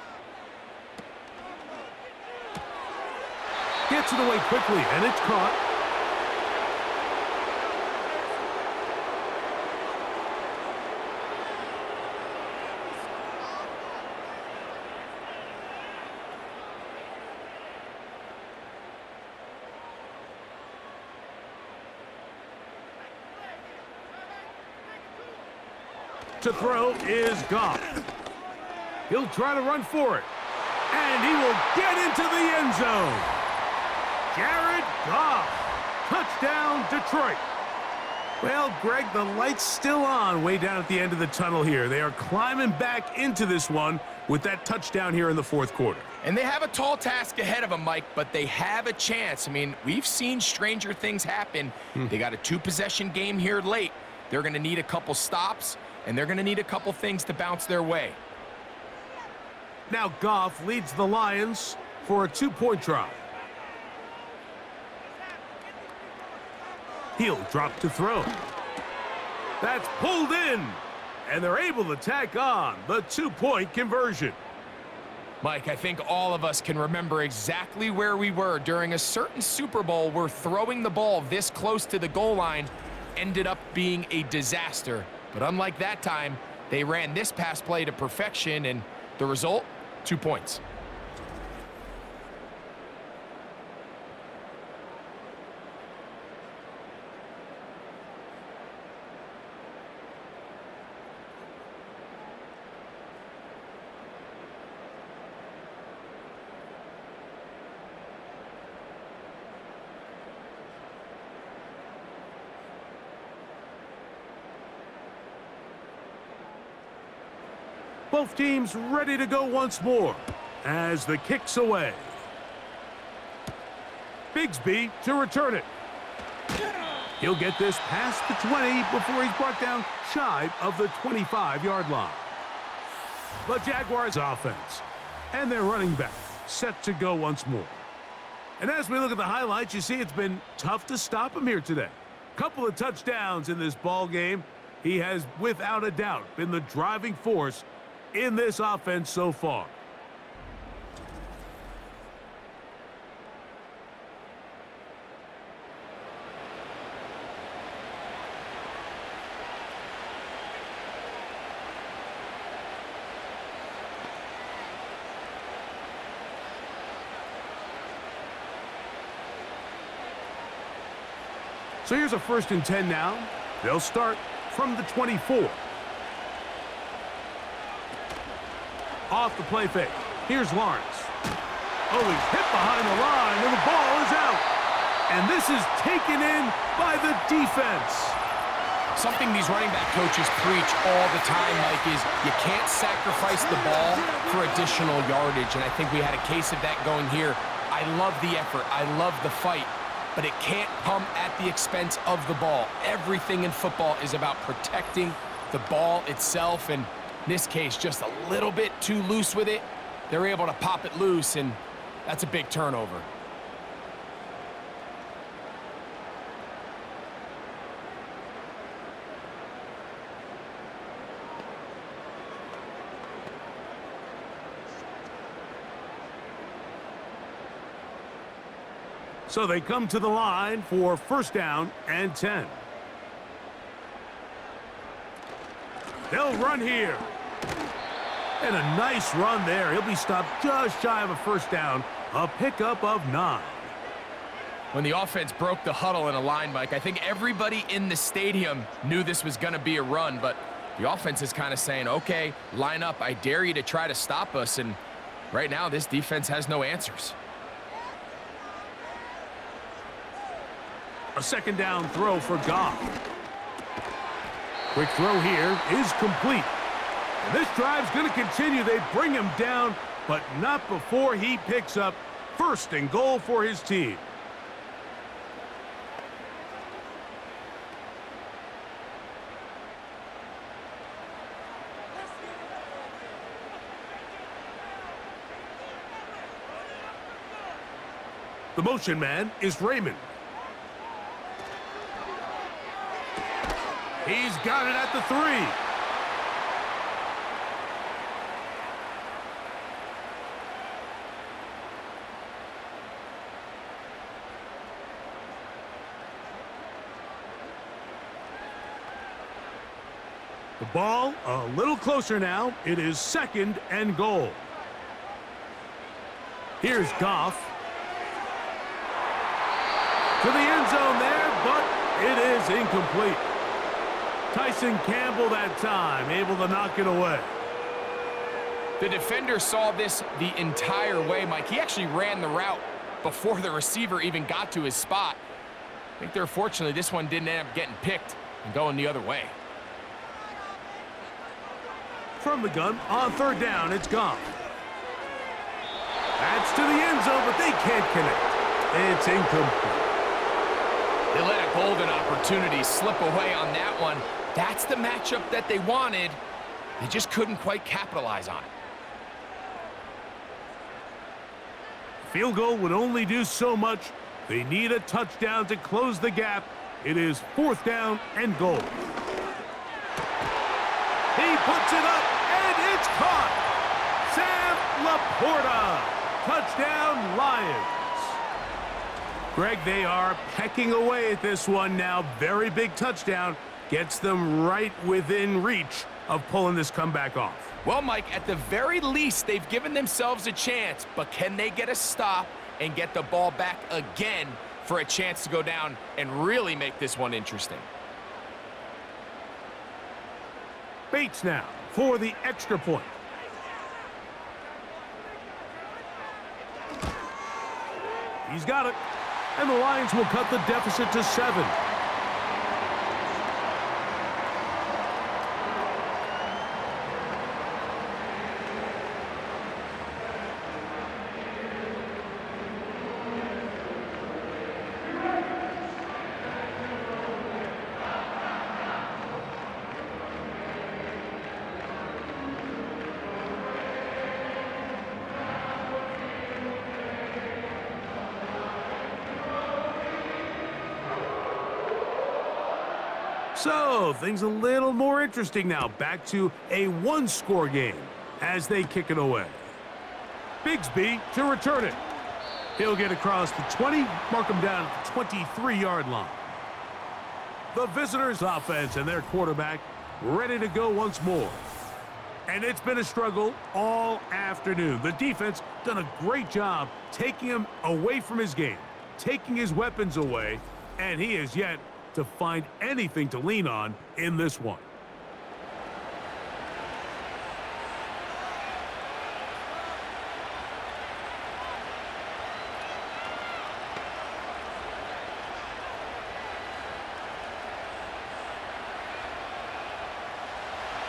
Gets it away quickly, and it's caught. To throw is Goff. He'll try to run for it. And he will get into the end zone. Jared Goff. Touchdown, Detroit. Well, Greg, the light's still on way down at the end of the tunnel here. They are climbing back into this one with that touchdown here in the 4th quarter. And they have a tall task ahead of them, Mike, but they have a chance. I mean, we've seen stranger things happen. They got a 2-possession game here late. They're going to need a couple stops, and they're going to need a couple things to bounce their way. Now Goff leads the Lions for a 2-point try. He'll drop to throw. That's pulled in, and they're able to tack on the 2-point conversion. Mike, I think all of us can remember exactly where we were during a certain Super Bowl where throwing the ball this close to the goal line ended up being a disaster. But unlike that time, they ran this pass play to perfection, and the result, 2 points. Both teams ready to go once more as the kick's away. Bigsby to return it. He'll get this past the 20 before he's brought down shy of the 25-yard line. The Jaguars offense and their running back set to go once more. And as we look at the highlights, you see it's been tough to stop him here today. Couple of touchdowns in this ball game. He has, without a doubt, been the driving force in this offense so far. So here's a 1st and 10 now. They'll start from the 24. Off the play fake. Here's Lawrence. Oh, he's hit behind the line, and the ball is out. And this is taken in by the defense. Something these running back coaches preach all the time, Mike, is you can't sacrifice the ball for additional yardage. And I think we had a case of that going here. I love the effort. I love the fight. But it can't come at the expense of the ball. Everything in football is about protecting the ball itself, and in this case, just a little bit too loose with it. They're able to pop it loose, and that's a big turnover. So they come to the line for 1st down and 10. They'll run here. And a nice run there. He'll be stopped just shy of a 1st down. A pickup of 9. When the offense broke the huddle in a line, Mike, I think everybody in the stadium knew this was going to be a run, but the offense is kind of saying, okay, line up. I dare you to try to stop us. And right now, this defense has no answers. A 2nd down throw for Goff. Quick throw here is complete. And this drive's going to continue. They bring him down, but not before he picks up 1st and goal for his team. The motion man is Raymond. He's got it at the 3. The ball a little closer now. It is 2nd and goal. Here's Goff. To the end zone there, but it is incomplete. Tyson Campbell that time, able to knock it away. The defender saw this the entire way, Mike. He actually ran the route before the receiver even got to his spot. I think they're fortunately this one didn't end up getting picked and going the other way. From the gun, on 3rd down, it's Goff. That's to the end zone, but they can't connect. It's incomplete. They let a golden opportunity slip away on that one. That's the matchup that they wanted. They just couldn't quite capitalize on it. Field goal would only do so much. They need a touchdown to close the gap. It is 4th down and goal. He puts it up, and it's caught. Sam Laporta. Touchdown, Lions. Greg, they are pecking away at this one now. Very big touchdown. Gets them right within reach of pulling this comeback off. Well, Mike, at the very least, they've given themselves a chance, but can they get a stop and get the ball back again for a chance to go down and really make this one interesting? Bates now for the extra point. He's got it. And the Lions will cut the deficit to 7. So, things a little more interesting now. Back to a one-score game as they kick it away. Bigsby to return it. He'll get across the 20, mark him down at the 23-yard line. The visitors' offense and their quarterback ready to go once more. And it's been a struggle all afternoon. The defense done a great job taking him away from his game, taking his weapons away, and he is yet to find anything to lean on in this one.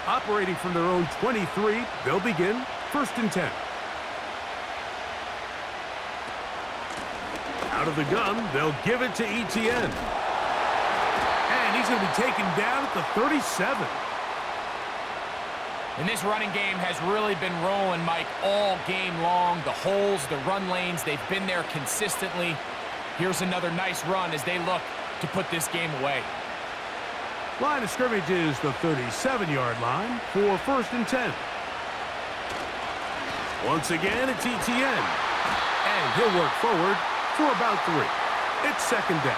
Operating from their own 23, they'll begin 1st and 10. Out of the gun, they'll give it to ETN. And he's going to be taken down at the 37. And this running game has really been rolling, Mike, all game long. The holes, the run lanes, they've been there consistently. Here's another nice run as they look to put this game away. Line of scrimmage is the 37-yard line for 1st and 10. Once again, it's ETN. And he'll work forward for about 3. It's 2nd down.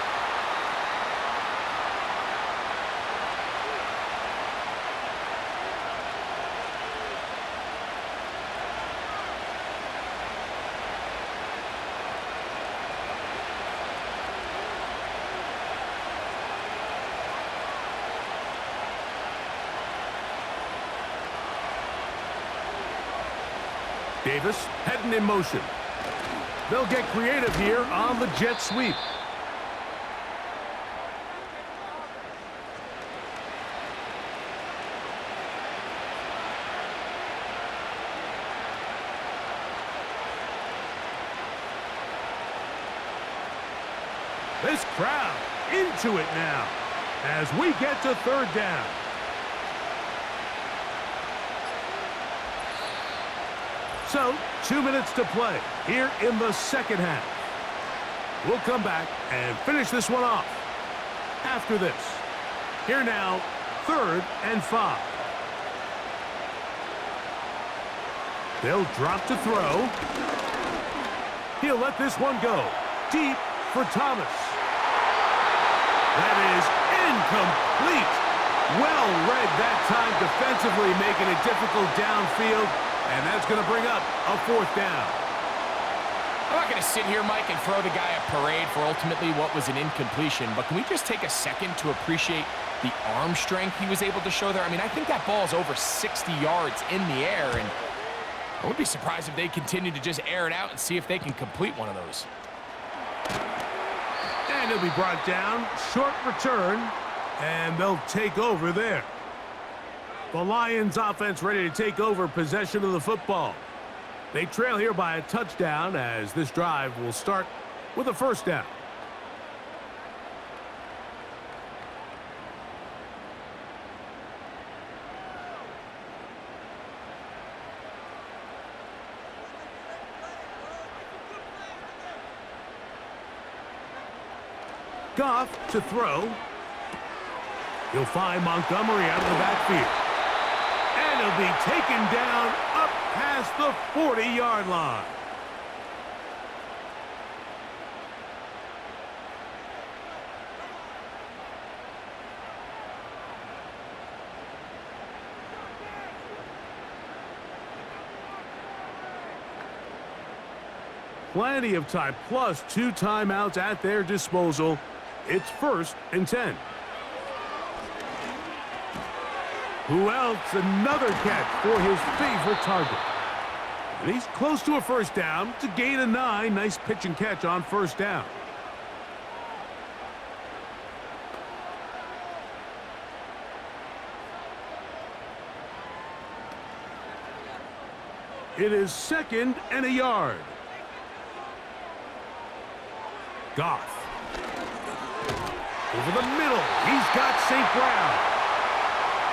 Davis heading in motion. They'll get creative here on the jet sweep. This crowd into it now as we get to 3rd down. So, 2 minutes to play here in the 2nd half. We'll come back and finish this one off after this. Here now, 3rd and 5. They'll drop to throw. He'll let this one go deep for Thomas. That is incomplete. Well read that time defensively, making it difficult downfield. And that's going to bring up a 4th down. I'm not going to sit here, Mike, and throw the guy a parade for ultimately what was an incompletion, but can we just take a second to appreciate the arm strength he was able to show there? I mean, I think that ball is over 60 yards in the air, and I would be surprised if they continue to just air it out and see if they can complete one of those. And he'll be brought down. Short return, and they'll take over there. The Lions offense ready to take over possession of the football. They trail here by a touchdown as this drive will start with a 1st down. Goff to throw. He'll find Montgomery out of the backfield. And he'll be taken down up past the 40-yard line. Plenty of time, plus 2 timeouts at their disposal. It's 1st and 10. Who else? Another catch for his favorite target. And he's close to a 1st down. It's a gain of 9. Nice pitch and catch on 1st down. It is 2nd and a yard. Goff. Over the middle. He's got St. Brown.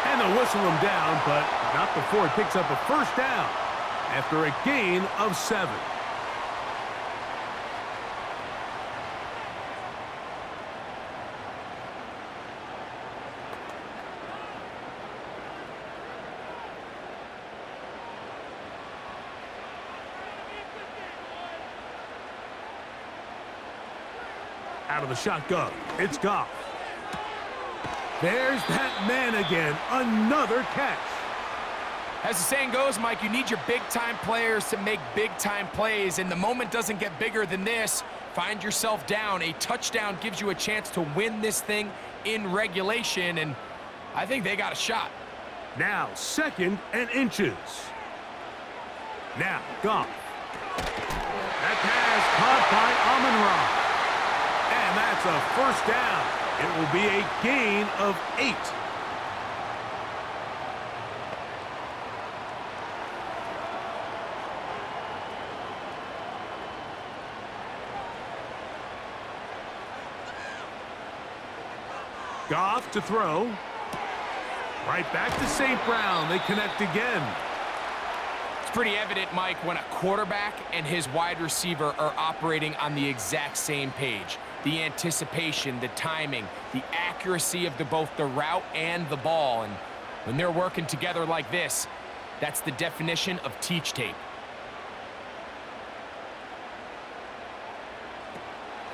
And they'll whistle him down, but not before he picks up a 1st down after a gain of 7. Out of the shotgun, it's Goff. There's that man again, another catch. As the saying goes, Mike, you need your big-time players to make big-time plays, and the moment doesn't get bigger than this. Find yourself down. A touchdown gives you a chance to win this thing in regulation, and I think they got a shot. Now 2nd and inches. Now Goff. That pass caught by Amon-Ra. And that's a first down. It will be a gain of 8. Goff to throw. Right back to St. Brown. They connect again. It's pretty evident, Mike, when a quarterback and his wide receiver are operating on the exact same page. The anticipation, the timing, the accuracy of both the route and the ball. And when they're working together like this, that's the definition of teach tape.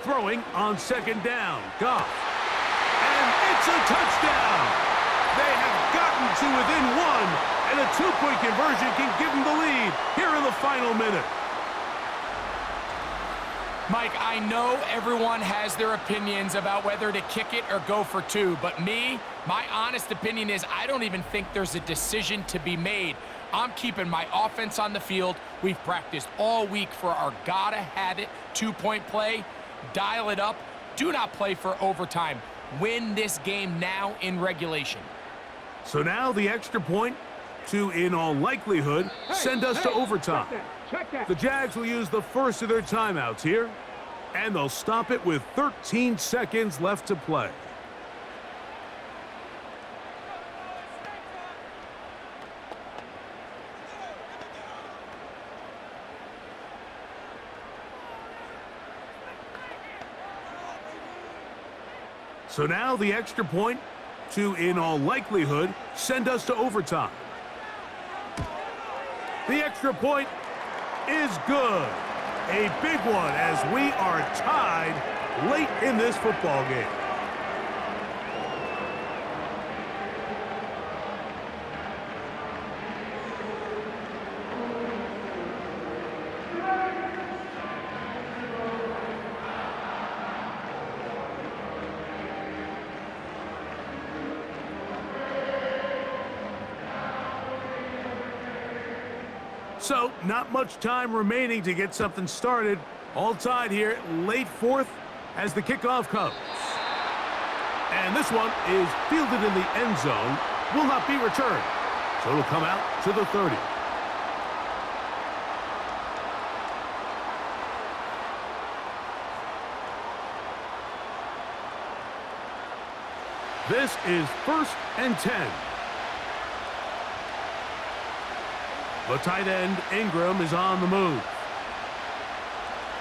Throwing on 2nd down. Goff. And it's a touchdown. They have gotten to within 1, and a 2-point conversion can give them the lead here in the final minute. Mike, I know everyone has their opinions about whether to kick it or go for 2, but my honest opinion is I don't even think there's a decision to be made. I'm keeping my offense on the field. We've practiced all week for our gotta-have-it 2-point play. Dial it up. Do not play for overtime. Win this game now in regulation. So now the extra point to, in all likelihood, send us to overtime. The Jags will use the first of their timeouts here, and they'll stop it with 13 seconds left to play. So now the extra point to, in all likelihood, send us to overtime. The extra point is good. A big one as we are tied late in this football game. So, not much time remaining to get something started. All tied here, late 4th as the kickoff comes. And this one is fielded in the end zone, will not be returned. So it'll come out to the 30. This is 1st and 10. The tight end, Ingram, is on the move.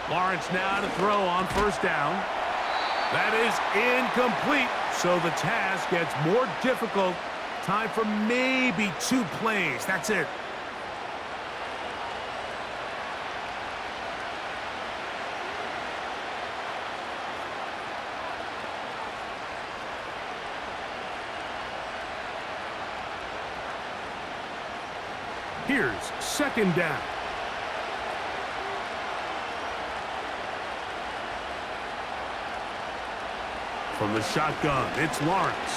Lawrence now to throw on 1st down. That is incomplete, so the task gets more difficult. Time for maybe 2 plays. That's it. Here's 2nd down. From the shotgun, it's Lawrence.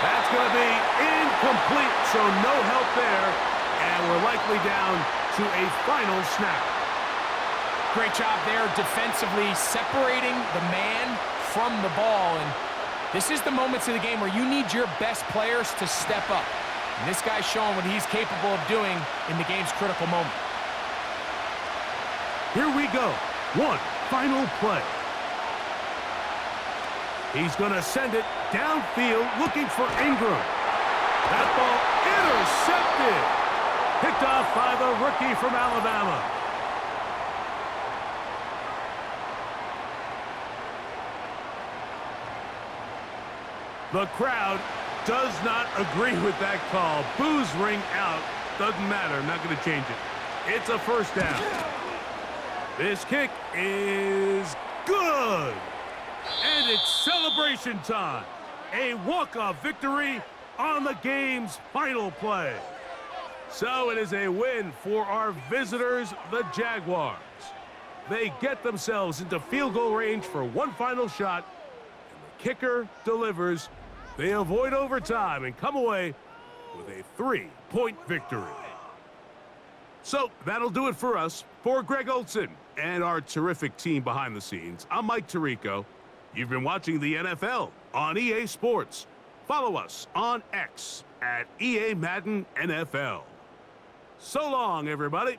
That's going to be incomplete, so no help there. And we're likely down to a final snap. Great job there defensively, separating the man from the ball. And this is the moments of the game where you need your best players to step up. And this guy's showing what he's capable of doing in the game's critical moment. Here we go. One final play. He's going to send it downfield looking for Ingram. That ball intercepted. Picked off by the rookie from Alabama. The crowd does not agree with that call. Boos ring out. Doesn't matter. Not going to change it. It's a 1st down. This kick is Good! And it's celebration time. A walk-off victory on the game's final play. So it is a win for our visitors, the Jaguars. They get themselves into field goal range for one final shot, and the kicker delivers. They avoid overtime and come away with a 3-point victory. So that'll do it for us. For Greg Olson and our terrific team behind the scenes, I'm Mike Tirico. You've been watching the NFL on EA Sports. Follow us on X at EA Madden NFL. So long, everybody.